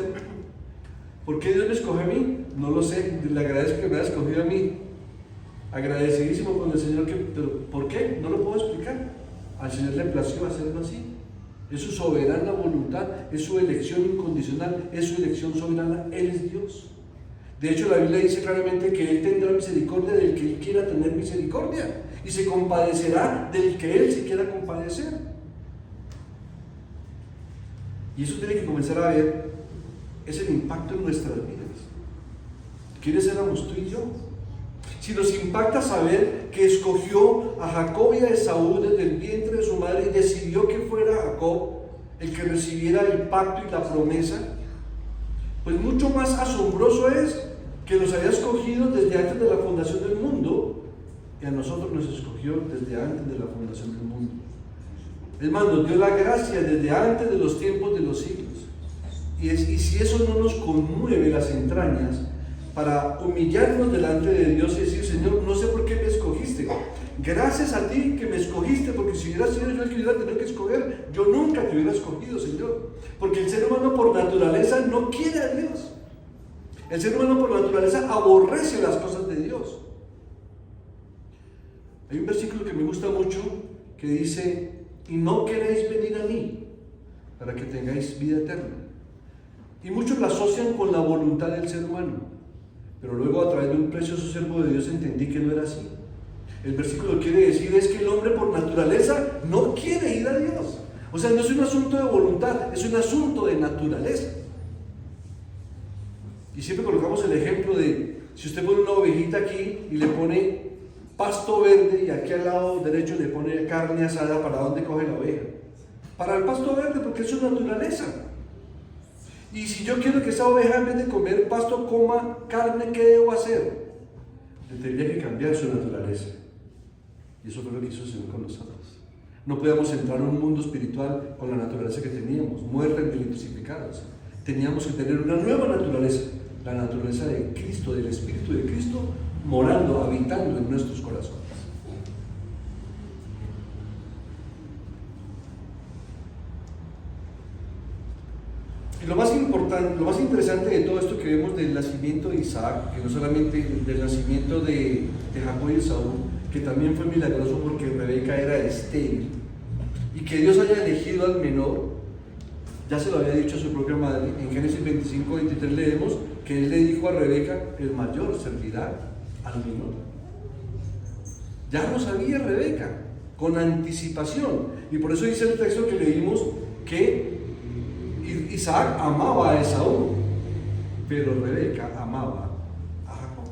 ¿Por qué Dios me escoge a mí? No lo sé. Le agradezco que me haya escogido a mí. Agradecidísimo con el Señor, pero ¿por qué? No lo puedo explicar. Al Señor le plació hacerlo así. Es su soberana voluntad, es su elección incondicional, es su elección soberana. Él es Dios. De hecho, la Biblia dice claramente que Él tendrá misericordia del que Él quiera tener misericordia y se compadecerá del que Él se quiera compadecer. Y eso tiene que comenzar a ver, es el impacto en nuestras vidas. ¿Quiénes éramos tú y yo? Si nos impacta saber que escogió a Jacob y a Esaú desde el vientre de su madre y decidió que fuera Jacob el que recibiera el pacto y la promesa, pues mucho más asombroso es que los haya escogido desde antes de la fundación del mundo y a nosotros nos escogió desde antes de la fundación del mundo. Es más, nos dio la gracia desde antes de los tiempos de los siglos. Y si eso no nos conmueve las entrañas para humillarnos delante de Dios y decir: Señor, no sé por qué me escogiste. Gracias a ti que me escogiste, porque si hubiera sido yo el que hubiera tenido que escoger, yo nunca te hubiera escogido, Señor. Porque el ser humano por naturaleza no quiere a Dios. El ser humano por naturaleza aborrece las cosas de Dios. Hay un versículo que me gusta mucho que dice: y no queréis venir a mí para que tengáis vida eterna. Y muchos la asocian con la voluntad del ser humano, pero luego a través de un precioso siervo de Dios entendí que no era así. El versículo quiere decir es que el hombre por naturaleza no quiere ir a Dios. O sea, no es un asunto de voluntad, es un asunto de naturaleza. Y siempre colocamos el ejemplo de, si usted pone una ovejita aquí y le pone pasto verde y aquí al lado derecho le pone carne asada, ¿para dónde coge la oveja? Para el pasto verde, porque es su naturaleza. Y si yo quiero que esa oveja en vez de comer pasto coma carne, ¿qué debo hacer? Le tendría que cambiar su naturaleza. Y eso fue lo que hizo el Señor con nosotros. No podíamos entrar en un mundo espiritual con la naturaleza que teníamos, muerta en delitos y pecados. Teníamos que tener una nueva naturaleza, la naturaleza de Cristo, del Espíritu de Cristo, morando, habitando en nuestros corazones. Y lo más importante, lo más interesante de todo esto que vemos del nacimiento de Isaac, que no solamente del nacimiento de Jacob y Esaú, que también fue milagroso porque Rebeca era estéril, y que Dios haya elegido al menor, ya se lo había dicho a su propia madre. En Génesis 25:23 leemos que él le dijo a Rebeca: el mayor servirá al menor. Ya lo sabía Rebeca, con anticipación, y por eso dice el texto que leímos que Isaac amaba a Esaú, pero Rebeca amaba a Jacob.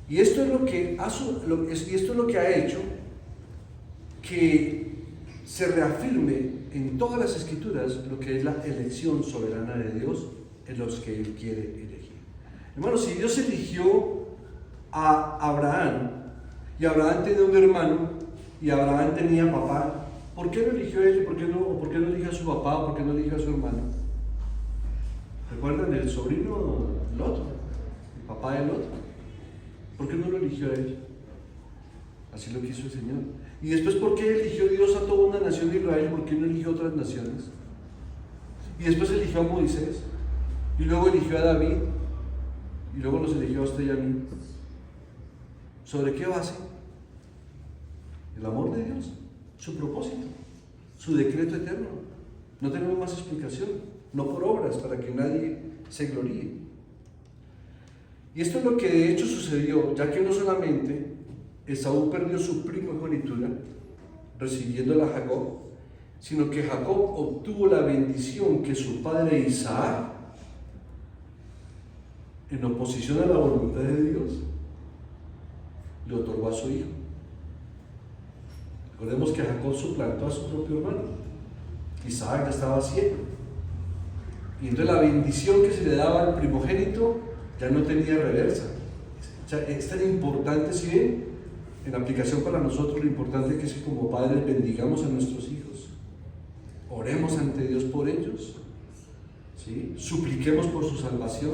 Y esto es lo que ha hecho que se reafirme en todas las escrituras lo que es la elección soberana de Dios en los que Él quiere elegir. Hermanos, si Dios eligió a Abraham, y Abraham tenía un hermano, y Abraham tenía papá, ¿por qué no eligió a él? ¿Por qué no eligió a su papá? ¿Por qué no eligió a su hermano? ¿Recuerdan el sobrino Lot? El papá de Lot. ¿Por qué no lo eligió a él? Así lo quiso el Señor. Y después, ¿por qué eligió Dios a toda una nación de Israel? ¿Por qué no eligió a otras naciones? Y después eligió a Moisés, y luego eligió a David, y luego los eligió a usted y a mí. ¿Sobre qué base? El amor de Dios, su propósito, su decreto eterno. No tenemos más explicación, no por obras, para que nadie se gloríe. Y esto es lo que de hecho sucedió, ya que no solamente Esaú perdió su primogenitura, recibiéndola a Jacob, sino que Jacob obtuvo la bendición que su padre Isaac, en oposición a la voluntad de Dios, le otorgó a su hijo. Recordemos que Jacob suplantó a su propio hermano. Isaac ya estaba ciego. Y entonces la bendición que se le daba al primogénito ya no tenía reversa. O sea, es tan importante, si ven, en aplicación para nosotros, lo importante que es que como padres bendigamos a nuestros hijos. Oremos ante Dios por ellos. ¿Sí? Supliquemos por su salvación.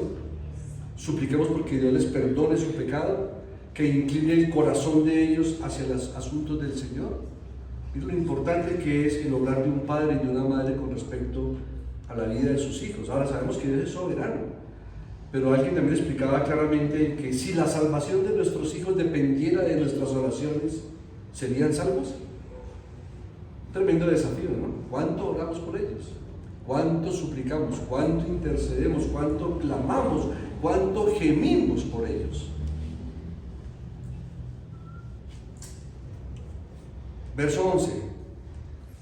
Supliquemos porque Dios les perdone su pecado, que incline el corazón de ellos hacia los asuntos del Señor. Y lo importante que es el obrar de un padre y de una madre con respecto a la vida de sus hijos. Ahora sabemos que Dios es soberano, pero alguien también explicaba claramente que si la salvación de nuestros hijos dependiera de nuestras oraciones, ¿serían salvos? Tremendo desafío, ¿no? ¿Cuánto oramos por ellos? ¿Cuánto suplicamos? ¿Cuánto intercedemos? ¿Cuánto clamamos? ¿Cuánto gemimos por ellos? Verso 11.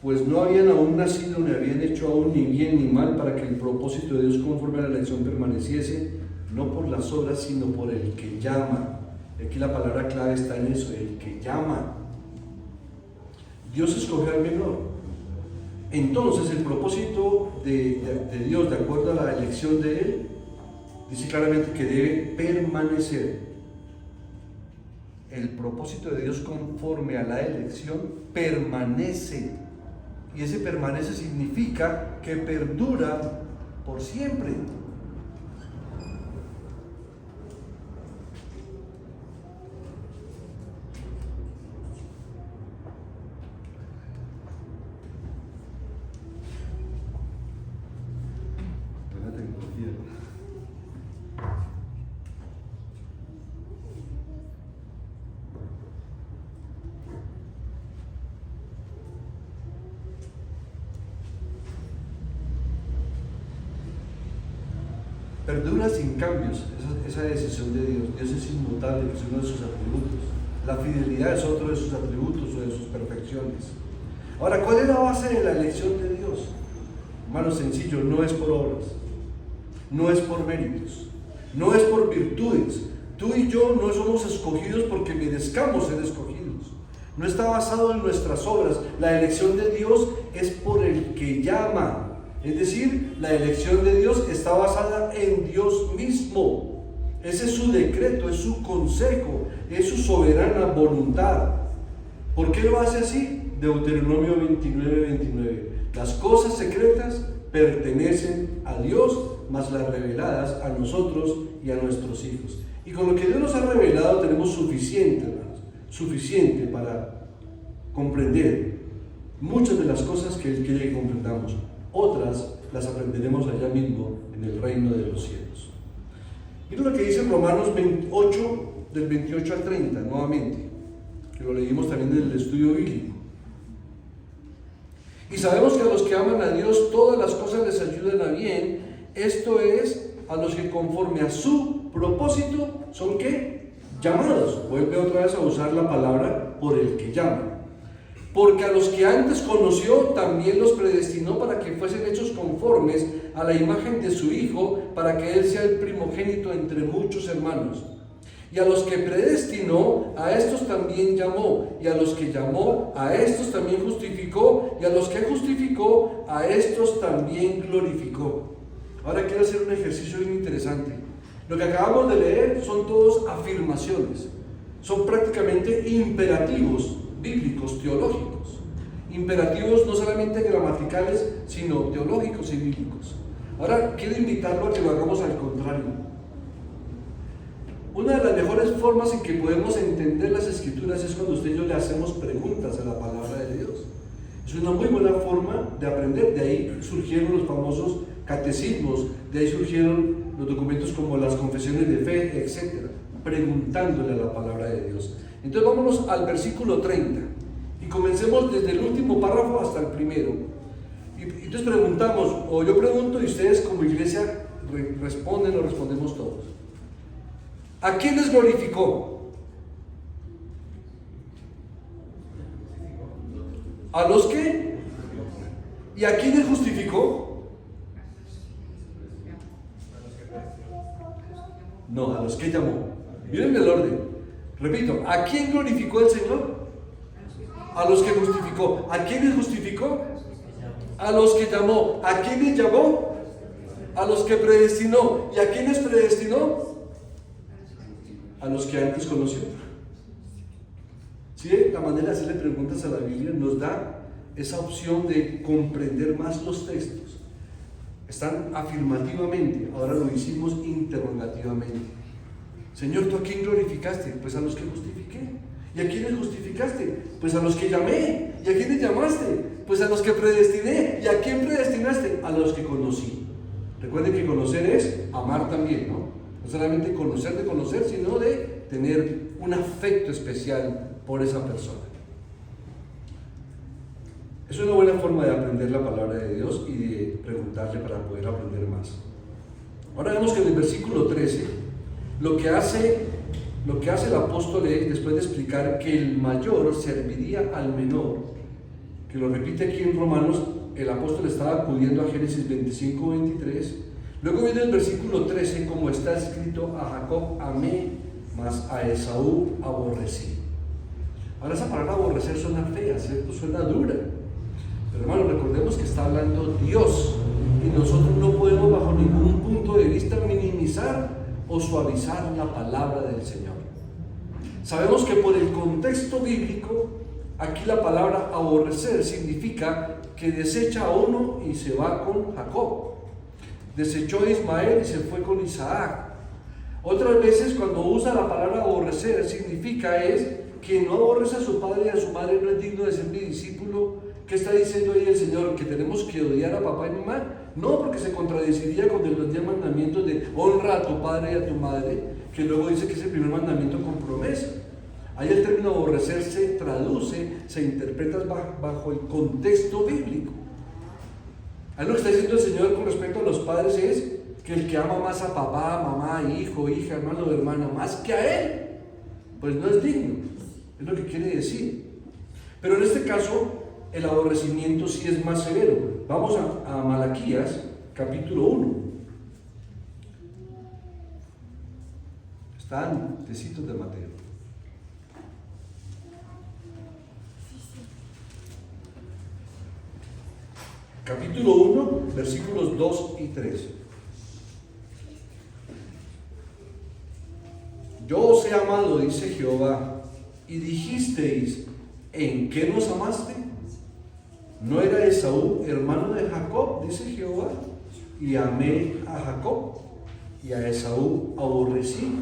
Pues no habían aún nacido, ni habían hecho aún ni bien ni mal, para que el propósito de Dios conforme a la elección permaneciese, no por las obras, sino por el que llama. Aquí la palabra clave está en eso, el que llama. Dios escogió al menor. Entonces el propósito de Dios, de acuerdo a la elección de Él, dice claramente que debe permanecer. El propósito de Dios conforme a la elección permanece. Y ese permanece significa que perdura por siempre. Buena tecnología. Perdura sin cambios, esa decisión de Dios. Dios es inmutable, es uno de sus atributos. La fidelidad es otro de sus atributos o de sus perfecciones. Ahora, ¿cuál es la base de la elección de Dios? Hermano, sencillo, no es por obras, no es por méritos, no es por virtudes. Tú y yo no somos escogidos porque merezcamos ser escogidos. No está basado en nuestras obras. La elección de Dios es por el que llama. Es decir, la elección de Dios está basada en Dios mismo. Ese es su decreto, es su consejo, es su soberana voluntad. ¿Por qué lo hace así? Deuteronomio 29:29. Las cosas secretas pertenecen a Dios, mas las reveladas a nosotros y a nuestros hijos. Y con lo que Dios nos ha revelado tenemos suficiente, hermanos, suficiente para comprender muchas de las cosas que Él quiere que comprendamos. Otras las aprenderemos allá mismo en el reino de los cielos. Miren lo que dice Romanos 8, del 28 al 30, nuevamente, que lo leímos también en el estudio bíblico. Y sabemos que a los que aman a Dios todas las cosas les ayudan a bien, esto es, a los que conforme a su propósito son ¿qué? Llamados. Vuelve otra vez a usar la palabra por el que llama. Porque a los que antes conoció también los predestinó para que fuesen hechos conformes a la imagen de su Hijo, para que Él sea el primogénito entre muchos hermanos. Y a los que predestinó, a estos también llamó, y a los que llamó, a estos también justificó, y a los que justificó, a estos también glorificó. Ahora quiero hacer un ejercicio bien interesante. Lo que acabamos de leer son todos afirmaciones, son prácticamente imperativos bíblicos, teológicos. Imperativos no solamente gramaticales, sino teológicos y bíblicos. Ahora quiero invitarlo a que lo hagamos al contrario. Una de las mejores formas en que podemos entender las Escrituras es cuando usted y yo le hacemos preguntas a la palabra de Dios. Es una muy buena forma de aprender. De ahí surgieron los famosos catecismos, de ahí surgieron los documentos como las confesiones de fe, etc. Preguntándole a la palabra de Dios. Entonces vámonos al versículo 30 y comencemos desde el último párrafo hasta el primero. Y entonces preguntamos, o yo pregunto y ustedes como iglesia responden o respondemos todos. ¿A quién les glorificó? ¿A los qué? ¿Y a quién les justificó? No, a los que llamó. Miren el orden. Repito, ¿a quién glorificó el Señor? A los que justificó. ¿A quiénes justificó? A los que llamó. ¿A quiénes llamó? A los que predestinó. ¿Y a quiénes predestinó? A los que antes conoció. ¿Sí? La manera de hacerle preguntas a la Biblia nos da esa opción de comprender más los textos. Están afirmativamente, ahora lo hicimos interrogativamente. Señor, ¿tú a quién glorificaste? Pues a los que justifiqué. ¿Y a quiénes justificaste? Pues a los que llamé. ¿Y a quiénes llamaste? Pues a los que predestiné. ¿Y a quién predestinaste? A los que conocí. Recuerden que conocer es amar también, ¿no? No solamente conocer de conocer, sino de tener un afecto especial por esa persona. Es una buena forma de aprender la palabra de Dios y de preguntarle para poder aprender más. Ahora vemos que en el versículo 13, lo que hace el apóstol es, después de explicar que el mayor serviría al menor, que lo repite aquí en Romanos, el apóstol estaba acudiendo a Génesis 25-23. Luego viene el versículo 13, como está escrito: a Jacob amé, mas a Esaú aborrecí. Ahora esa palabra aborrecer suena fea, ¿cierto? Suena dura. Pero hermano, recordemos que está hablando Dios y nosotros no podemos bajo ningún punto de vista minimizar o suavizar la palabra del Señor. Sabemos que por el contexto bíblico, aquí la palabra aborrecer significa que desecha a uno y se va con Jacob. Desechó a Ismael y se fue con Isaac. Otras veces cuando usa la palabra aborrecer significa que no aborrece a su padre y a su madre, no es digno de ser mi discípulo. ¿Qué está diciendo ahí el Señor? ¿Que tenemos que odiar a papá y mamá? No, porque se contradeciría con los 10 mandamientos de honra a tu padre y a tu madre, que luego dice que es el primer mandamiento con promesa. Ahí el término aborrecer se traduce, se interpreta bajo el contexto bíblico. Ahí lo que está diciendo el Señor con respecto a los padres es que el que ama más a papá, mamá, hijo, hija, hermano o hermana, más que a él, pues no es digno. Es lo que quiere decir. Pero en este caso, el aborrecimiento sí es más severo. Vamos a Malaquías, capítulo 1. Están tecitos de Mateo. Capítulo 1, versículos 2 y 3. Yo os he amado, dice Jehová, y dijisteis: ¿en qué nos amaste? ¿No era Esaú hermano de Jacob? Dice Jehová, y amé a Jacob, y a Esaú aborrecí,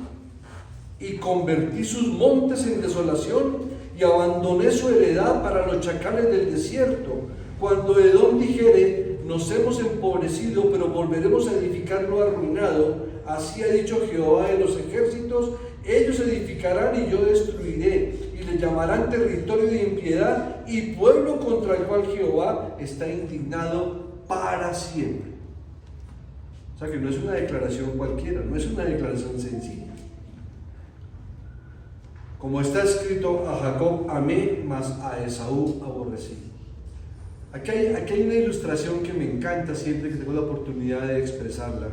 y convertí sus montes en desolación, y abandoné su heredad para los chacales del desierto. Cuando Edom dijere: nos hemos empobrecido, pero volveremos a edificar lo arruinado, así ha dicho Jehová de los ejércitos: ellos edificarán y yo destruiré, y le llamarán territorio de impiedad y pueblo contra el cual Jehová está indignado para siempre. O sea que no es una declaración cualquiera, no es una declaración sencilla. Como está escrito: a Jacob amé, mas a Esaú aborrecí. Aquí hay una ilustración que me encanta siempre que tengo la oportunidad de expresarla.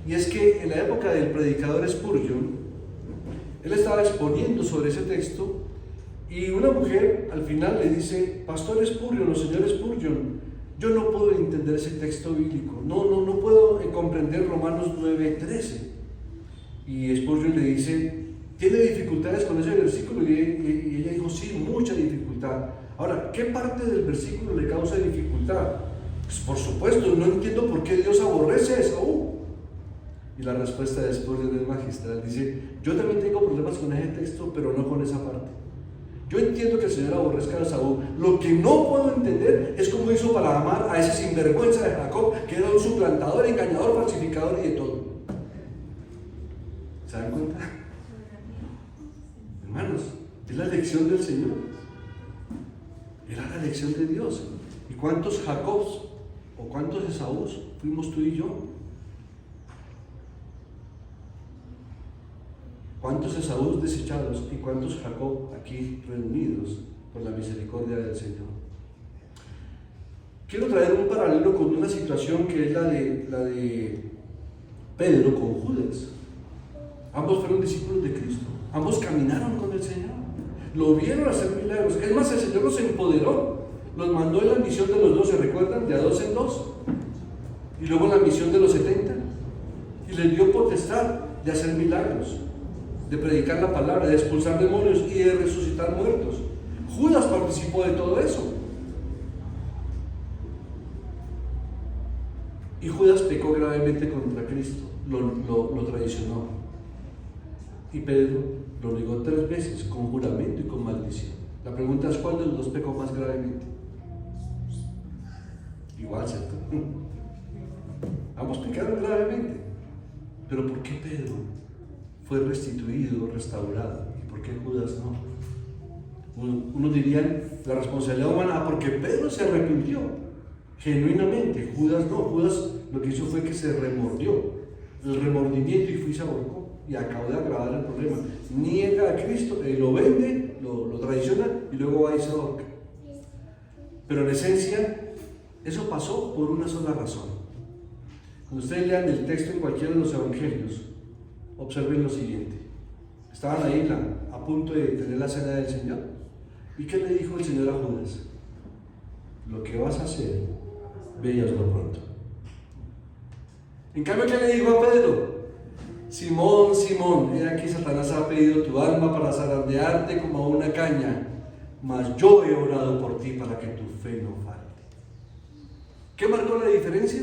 Y es que en la época del predicador Spurgeon, él estaba exponiendo sobre ese texto y una mujer al final le dice: Pastor Spurgeon o señor Spurgeon, yo no puedo entender ese texto bíblico, no puedo comprender Romanos 9:13. Y Spurgeon le dice: ¿tiene dificultades con ese versículo? Y ella dijo: sí, mucha dificultad. Ahora, ¿qué parte del versículo le causa dificultad? Pues por supuesto, no entiendo por qué Dios aborrece a Esaú. Y la respuesta de Spurgeon es magistral. Dice: yo también tengo problemas con ese texto, pero no con esa parte. Yo entiendo que el Señor aborrezca a Esaú. Lo que no puedo entender es cómo hizo para amar a ese sinvergüenza de Jacob, que era un suplantador, engañador, falsificador y de todo. ¿Se dan cuenta? Hermanos, es la elección del Señor. Era la elección de Dios. ¿Y cuántos Jacobs o cuántos Esaús fuimos tú y yo? ¿Cuántos Esaús desechados y cuántos Jacob aquí reunidos por la misericordia del Señor? Quiero traer un paralelo con una situación que es la de Pedro con Judas. Ambos fueron discípulos de Cristo. Ambos caminaron con el Señor. Lo vieron hacer milagros. Es más, el Señor los empoderó. Los mandó en la misión de los 12, ¿recuerdan? De a 2 en 2. Y luego en la misión de los 70. Y les dio potestad de hacer milagros, de predicar la palabra, de expulsar demonios y de resucitar muertos. Judas participó de todo eso. Y Judas pecó gravemente contra Cristo, lo traicionó. Y Pedro lo negó 3 veces con juramento y con maldición. La pregunta es: ¿cuál de los dos pecó más gravemente? Igual, ¿cierto? Ambos pecaron gravemente. Pero ¿por qué Pedro fue restituido, restaurado? ¿Y por qué Judas no? Unos dirían la responsabilidad humana, porque Pedro se arrepintió genuinamente. Judas no, Judas lo que hizo fue que se remordió, el remordimiento, y fue y se ahorcó y acabó de agravar el problema. Niega a Cristo, lo vende, lo traiciona y luego va y se ahorca. Pero en esencia, eso pasó por una sola razón. Cuando ustedes lean el texto en cualquiera de los evangelios, observen lo siguiente. Estaban ahí a punto de tener la cena del Señor. ¿Y qué le dijo el Señor a Judas? Lo que vas a hacer, ve y hazlo pronto. En cambio, ¿qué le dijo a Pedro? Simón, Simón, he aquí Satanás ha pedido tu alma para zarandearte como a una caña, mas yo he orado por ti para que tu fe no falte. ¿Qué marcó la diferencia?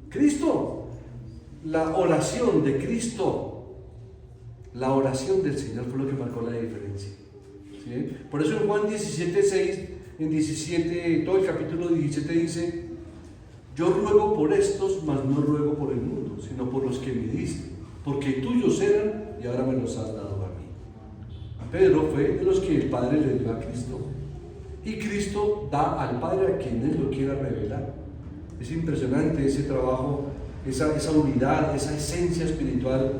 Cristo. La oración de Cristo, la oración del Señor fue lo que marcó la diferencia. ¿Sí? Por eso en Juan 17:6, en 17, todo el capítulo 17 dice: yo ruego por estos, mas no ruego por el mundo, sino por los que me diste, porque tuyos eran y ahora me los has dado a mí. Pedro fue de los que el Padre le dio a Cristo, y Cristo da al Padre a quien Él lo quiera revelar. Es impresionante ese trabajo, esa unidad, esa esencia espiritual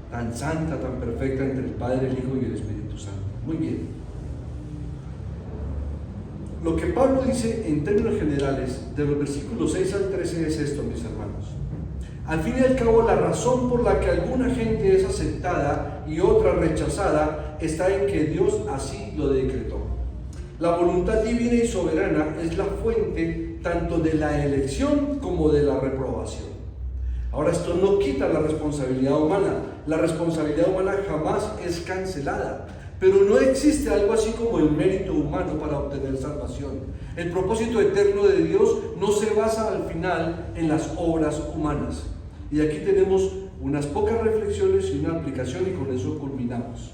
tan santa, tan perfecta entre el Padre, el Hijo y el Espíritu Santo. Muy bien. Lo que Pablo dice en términos generales, de los versículos 6 al 13, es esto, mis hermanos. Al fin y al cabo, la razón por la que alguna gente es aceptada y otra rechazada está en que Dios así lo decretó. La voluntad divina y soberana es la fuente tanto de la elección como de la reprobación. Ahora, esto no quita la responsabilidad humana. La responsabilidad humana jamás es cancelada. Pero no existe algo así como el mérito humano para obtener salvación. El propósito eterno de Dios no se basa al final en las obras humanas. Y aquí tenemos unas pocas reflexiones y una aplicación, y con eso culminamos.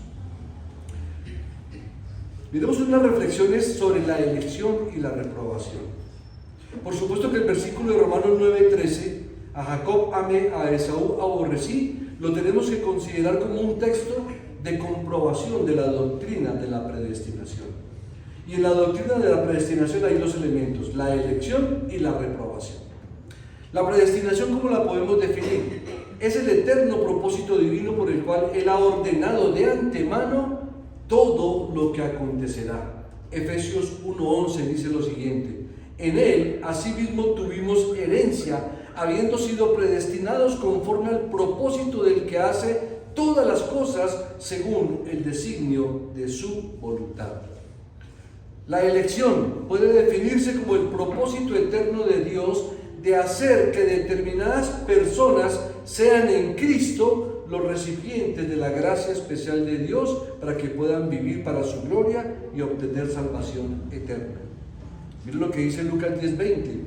Miremos unas reflexiones sobre la elección y la reprobación. Por supuesto que el versículo de Romanos 9:13, a Jacob amé, a Esaú aborrecí, lo tenemos que considerar como un texto de comprobación de la doctrina de la predestinación. Y en la doctrina de la predestinación hay dos elementos: la elección y la reprobación. La predestinación, ¿cómo la podemos definir? Es el eterno propósito divino por el cual Él ha ordenado de antemano todo lo que acontecerá. Efesios 1:11 dice lo siguiente: en Él asimismo tuvimos herencia, habiendo sido predestinados conforme al propósito del que hace todas las cosas según el designio de su voluntad. La elección puede definirse como el propósito eterno de Dios de hacer que determinadas personas sean en Cristo los recipientes de la gracia especial de Dios para que puedan vivir para su gloria y obtener salvación eterna. Miren lo que dice Lucas 10:20: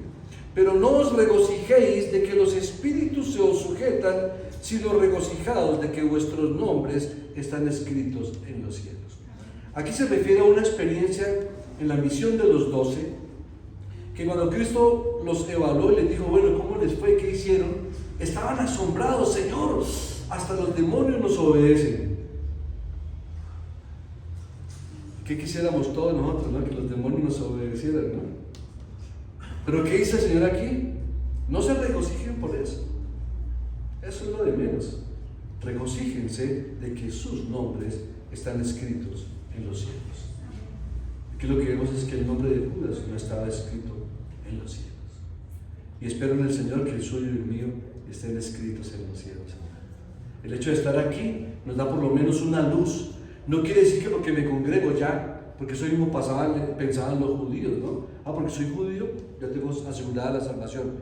pero no os regocijéis de que los espíritus se os sujetan, sino regocijados de que vuestros nombres están escritos en los cielos. Aquí se refiere a una experiencia en la misión de los 12, que cuando Cristo los evaluó y les dijo: bueno, ¿cómo les fue? ¿Qué hicieron? Estaban asombrados: Señor, hasta los demonios nos obedecen. ¿Qué quisiéramos todos nosotros, no? Que los demonios nos obedecieran, ¿no? Pero ¿qué dice el Señor aquí? No se regocijen por eso. Eso es lo de menos. Regocíjense de que sus nombres están escritos en los cielos. Aquí lo que vemos es que el nombre de Judas no estaba escrito en los cielos. Y espero en el Señor que el suyo y el mío estén escritos en los cielos. El hecho de estar aquí nos da por lo menos una luz. No quiere decir que porque me congrego ya, porque eso mismo pensaban los judíos, ¿no? Porque soy judío, ya tengo asegurada la salvación.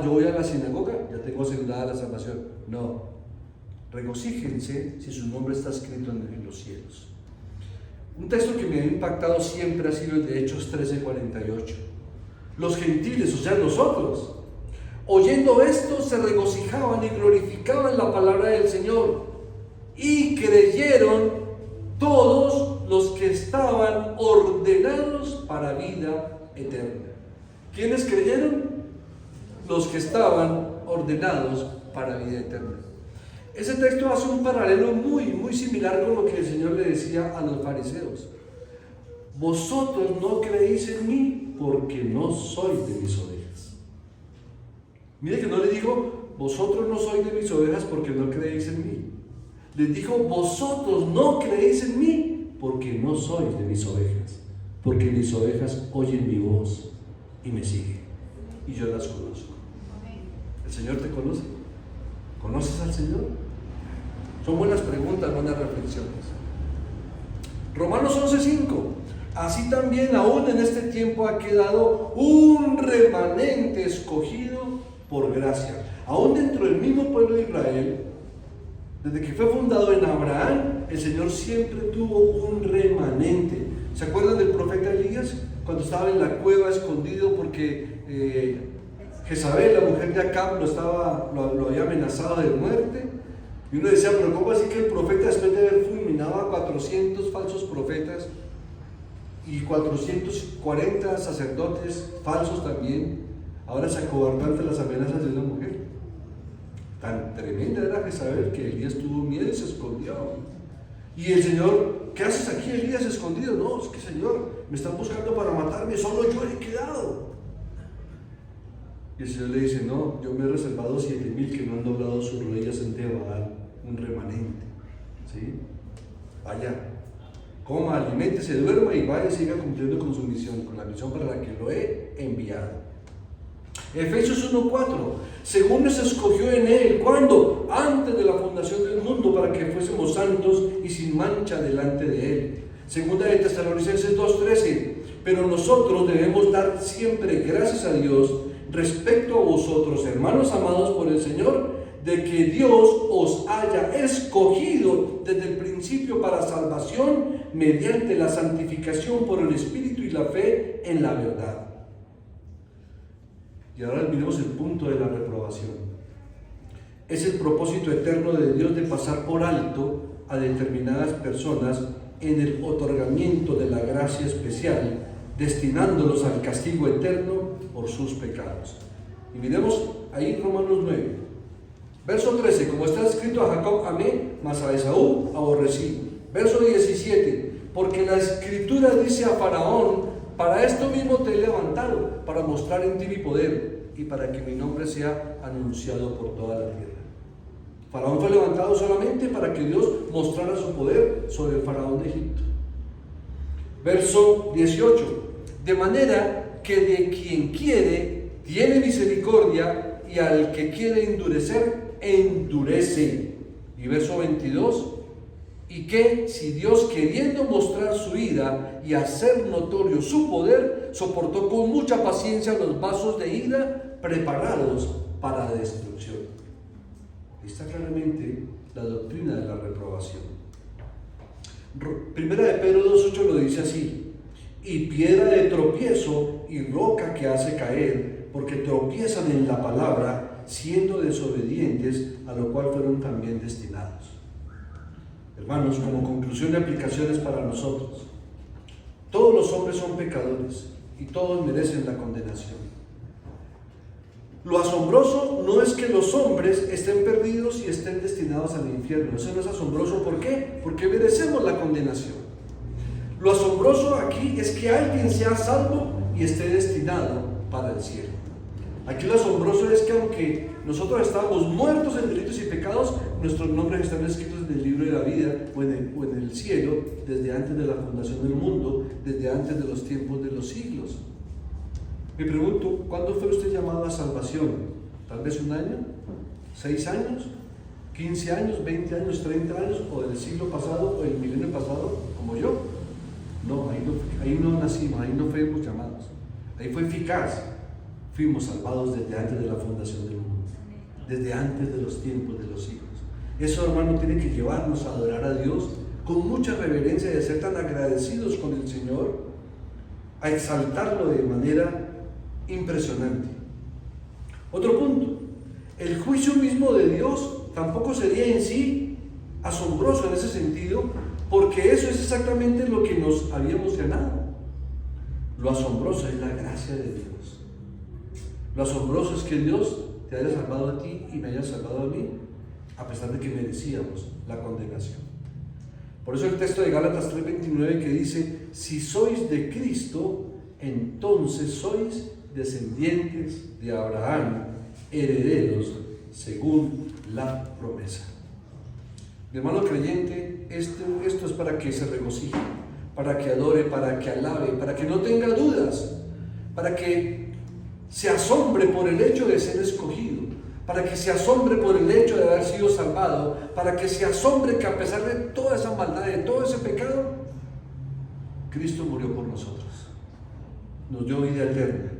Yo voy a la sinagoga, ya tengo asegurada la salvación. No. Regocíjense si su nombre está escrito en los cielos. Un texto que me ha impactado siempre ha sido el de Hechos 13:48. Los gentiles, o sea nosotros, oyendo esto, se regocijaban y glorificaban la palabra del Señor, y creyeron todos los que estaban ordenados para vida eterna. ¿Quiénes creyeron? Los que estaban ordenados para vida eterna. Ese texto hace un paralelo muy similar con lo que el Señor le decía a los fariseos. vosotros no creéis en mí porque no sois de mis ovejas. Mire que no le digo, vosotros no sois de mis ovejas porque no creéis en mí. Les dijo, vosotros no creéis en mí porque no sois de mis ovejas. Porque mis ovejas oyen mi voz y me siguen. Y yo las conozco. ¿El Señor te conoce? ¿Conoces al Señor? Son buenas preguntas, buenas reflexiones. Romanos 11:5. Así también aún en este tiempo ha quedado un remanente escogido por gracia. Aún dentro del mismo pueblo de Israel, desde que fue fundado en Abraham, el Señor siempre tuvo un remanente. ¿Se acuerdan del profeta Elías? Cuando estaba en la cueva escondido porque Jezabel, la mujer de Acab, lo había amenazado de muerte. Y uno decía, pero ¿cómo así que el profeta, después de haber fulminado a 400 falsos profetas y 440 sacerdotes falsos también, ahora se acobardó ante las amenazas de una mujer? Tan tremenda era Jezabel que Elías tuvo miedo y se escondió. Y el Señor, ¿qué haces aquí, Elías, escondido? No, es que Señor, me están buscando para matarme, solo yo he quedado. Y el Señor le dice, no, yo me he reservado 7,000 que no han doblado sus rodillas ante Baal, un remanente. ¿Sí? Vaya, coma, aliméntese, duerma y vaya y siga cumpliendo con su misión, con la misión para la que lo he enviado. Efesios 1:4, según nos escogió en Él, ¿cuándo? Antes de la fundación del mundo, para que fuésemos santos y sin mancha delante de Él. Segunda de Tesalonicenses 2:13, pero nosotros debemos dar siempre gracias a Dios respecto a vosotros, hermanos amados por el Señor, de que Dios os haya escogido desde el principio para salvación mediante la santificación por el Espíritu y la fe en la verdad. Y ahora miremos el punto de la reprobación. Es el propósito eterno de Dios de pasar por alto a determinadas personas en el otorgamiento de la gracia especial, destinándolos al castigo eterno por sus pecados. Y miremos ahí Romanos 9, verso 13, como está escrito, a Jacob amé, mas a Esaú aborrecí. Verso 17, porque la Escritura dice a Faraón, para esto mismo te he levantado, para mostrar en ti mi poder y para que mi nombre sea anunciado por toda la tierra. Faraón fue levantado solamente para que Dios mostrara su poder sobre el faraón de Egipto. Verso 18, de manera que de quien quiere tiene misericordia y al que quiere endurecer, endurece. Y verso 22, y que si Dios, queriendo mostrar su ira y hacer notorio su poder, soportó con mucha paciencia los vasos de ira preparados para la destrucción. Está claramente la doctrina de la reprobación. Primera de Pedro 2:8 lo dice así, y piedra de tropiezo y roca que hace caer, porque tropiezan en la palabra, siendo desobedientes, a lo cual fueron también destinados. Hermanos, como conclusión de aplicaciones para nosotros, todos los hombres son pecadores y todos merecen la condenación. Lo asombroso no es que los hombres estén perdidos y estén destinados al infierno. Eso no es asombroso. ¿Por qué? Porque merecemos la condenación. Lo asombroso aquí es que alguien sea salvo y esté destinado para el cielo. Aquí lo asombroso es que aunque nosotros estamos muertos en delitos y pecados, nuestros nombres están escritos en el libro de la vida o en el cielo desde antes de la fundación del mundo, desde antes de los tiempos de los siglos. Me pregunto, ¿cuándo fue usted llamado a salvación? ¿Tal vez 1 año? ¿6 años? ¿15 años? ¿20 años? ¿30 años? ¿O del siglo pasado o el milenio pasado como yo? No, ahí no nacimos, ahí no fuimos llamados. Ahí fue eficaz. Fuimos salvados desde antes de la fundación del mundo, desde antes de los tiempos de los siglos. Eso, hermano, tiene que llevarnos a adorar a Dios con mucha reverencia y a ser tan agradecidos con el Señor, a exaltarlo de manera impresionante. Otro punto, el juicio mismo de Dios tampoco sería en sí asombroso en ese sentido, porque eso es exactamente lo que nos habíamos ganado. Lo asombroso es la gracia de Dios. Lo asombroso es que Dios te haya salvado a ti y me haya salvado a mí, a pesar de que merecíamos la condenación. Por eso el texto de Gálatas 3:29 que dice, si sois de Cristo, entonces sois descendientes de Abraham, herederos según la promesa. Mi hermano creyente, esto es para que se regocije, para que adore, para que alabe, para que no tenga dudas, para que se asombre por el hecho de ser escogido, para que se asombre por el hecho de haber sido salvado, para que se asombre que a pesar de toda esa maldad, de todo ese pecado, Cristo murió por nosotros, nos dio vida eterna,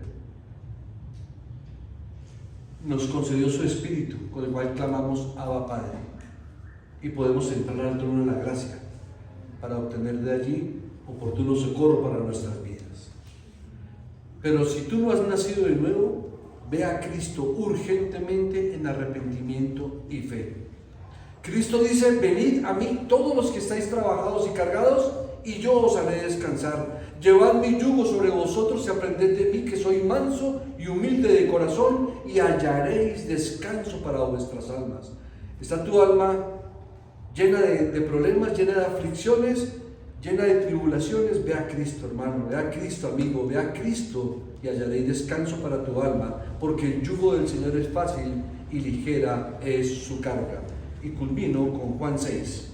nos concedió su Espíritu, con el cual clamamos Abba Padre, y podemos entrar al trono de la gracia para obtener de allí oportuno socorro para nuestras vidas. Pero si tú no has nacido de nuevo, ve a Cristo urgentemente en arrepentimiento y fe. Cristo dice, venid a mí todos los que estáis trabajados y cargados, y yo os haré descansar. Llevad mi yugo sobre vosotros y aprended de mí, que soy manso y humilde de corazón, y hallaréis descanso para vuestras almas. ¿Está tu alma llena de problemas, llena de aflicciones, llena de tribulaciones? Ve a Cristo, hermano, ve a Cristo, amigo, ve a Cristo y hallaréis descanso para tu alma, porque el yugo del Señor es fácil y ligera es su carga. Y culmino con Juan 6.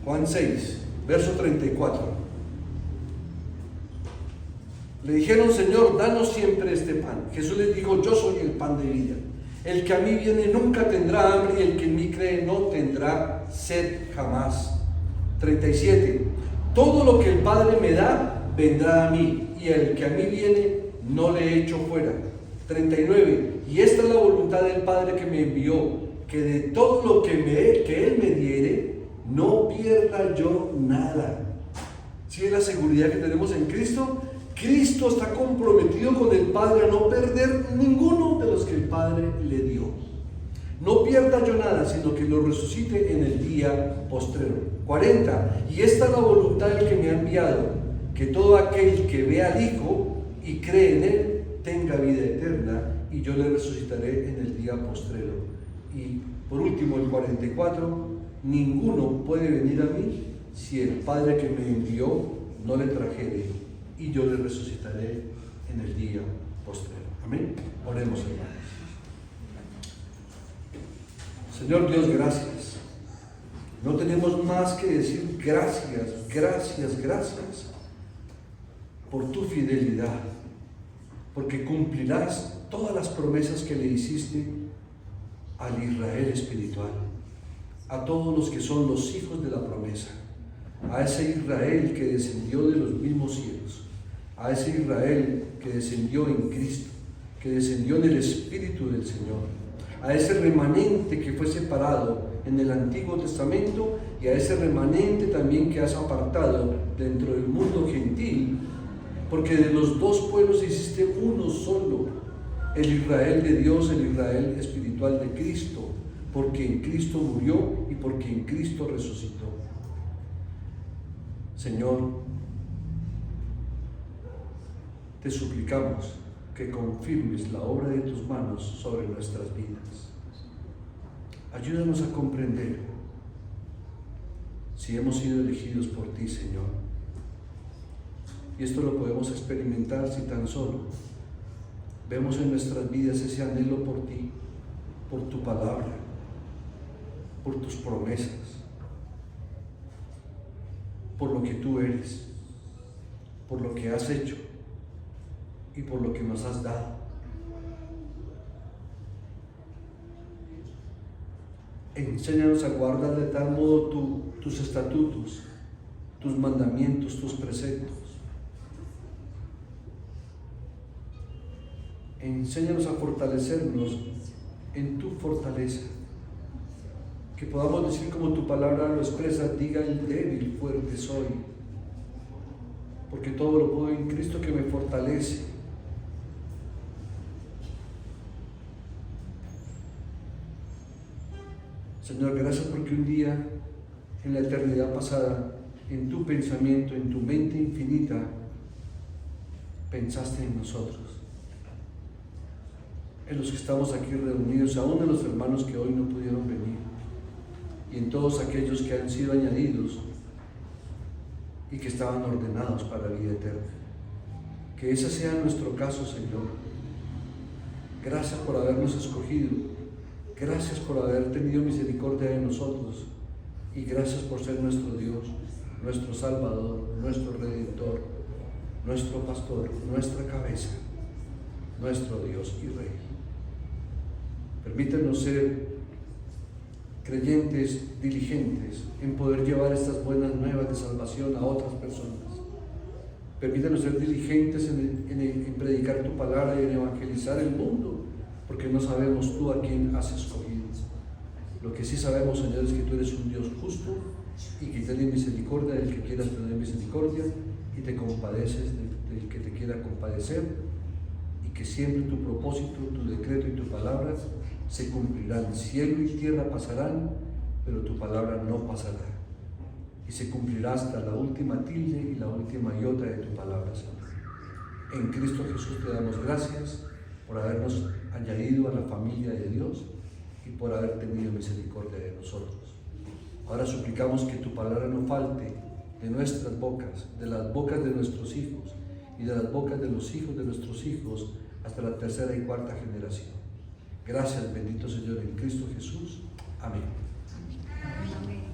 Juan 6, verso 34. Le dijeron, Señor, danos siempre este pan. Jesús les dijo, yo soy el pan de vida. El que a mí viene nunca tendrá hambre, y el que en mí cree no tendrá sed jamás. 37. Todo lo que el Padre me da, vendrá a mí, y el que a mí viene, no le echo fuera. 39. Y esta es la voluntad del Padre que me envió, que de todo lo que Él me diere, no pierda yo nada. ¿Sí es la seguridad que tenemos en Cristo? Cristo está comprometido con el Padre a no perder ninguno de los que el Padre le dio. No pierda yo nada, sino que lo resucite en el día postrero. 40. Y esta es la voluntad del que me ha enviado, que todo aquel que ve al Hijo y cree en Él tenga vida eterna, y yo le resucitaré en el día postrero. Y por último, el 44. Ninguno puede venir a mí si el Padre que me envió no le trajere, y yo le resucitaré en el día postrero. Amén. Oremos, hermanos. Señor Dios, gracias. No tenemos más que decir gracias, gracias, gracias por tu fidelidad, porque cumplirás todas las promesas que le hiciste al Israel espiritual, a todos los que son los hijos de la promesa, a ese Israel que descendió de los mismos cielos, a ese Israel que descendió en Cristo, que descendió en el Espíritu del Señor, a ese remanente que fue separado en el Antiguo Testamento, y a ese remanente también que has apartado dentro del mundo gentil, porque de los dos pueblos hiciste uno solo, el Israel de Dios, el Israel espiritual de Cristo, porque en Cristo murió y porque en Cristo resucitó. Señor, te suplicamos que confirmes la obra de tus manos sobre nuestras vidas. Ayúdanos a comprender si hemos sido elegidos por ti, Señor. Y esto lo podemos experimentar si tan solo vemos en nuestras vidas ese anhelo por ti, por tu palabra, por tus promesas, por lo que tú eres, por lo que has hecho y por lo que nos has dado. Enséñanos a guardar de tal modo tus estatutos, tus mandamientos, tus preceptos. Enséñanos a fortalecernos en tu fortaleza. Que podamos decir como tu palabra lo expresa, diga el débil, fuerte soy. Porque todo lo puedo en Cristo que me fortalece. Señor, gracias porque un día en la eternidad pasada, en tu pensamiento, en tu mente infinita, pensaste en nosotros. en los que estamos aquí reunidos, aún en los hermanos que hoy no pudieron venir, y en todos aquellos que han sido añadidos y que estaban ordenados para la vida eterna. Que ese sea nuestro caso, Señor. Gracias por habernos escogido, gracias por haber tenido misericordia de nosotros, y gracias por ser nuestro Dios, nuestro Salvador, nuestro Redentor, nuestro Pastor, nuestra cabeza, nuestro Dios y Rey. Permítanos ser creyentes diligentes en poder llevar estas buenas nuevas de salvación a otras personas. Permítanos ser diligentes en predicar tu palabra y en evangelizar el mundo, porque no sabemos tú a quién has escogido. Lo que sí sabemos, Señor, es que tú eres un Dios justo y que tienes misericordia del que quieras tener misericordia y te compadeces del que te quiera compadecer, y que siempre tu propósito, tu decreto y tu palabra se cumplirán. Cielo y tierra pasarán, pero tu palabra no pasará, y se cumplirá hasta la última tilde y la última iota de tu palabra, Señor. En Cristo Jesús te damos gracias por habernos añadido a la familia de Dios y por haber tenido misericordia de nosotros. Ahora suplicamos que tu palabra no falte de nuestras bocas, de las bocas de nuestros hijos y de las bocas de los hijos de nuestros hijos hasta la tercera y cuarta generación. Gracias, bendito Señor, en Cristo Jesús. Amén. Amén.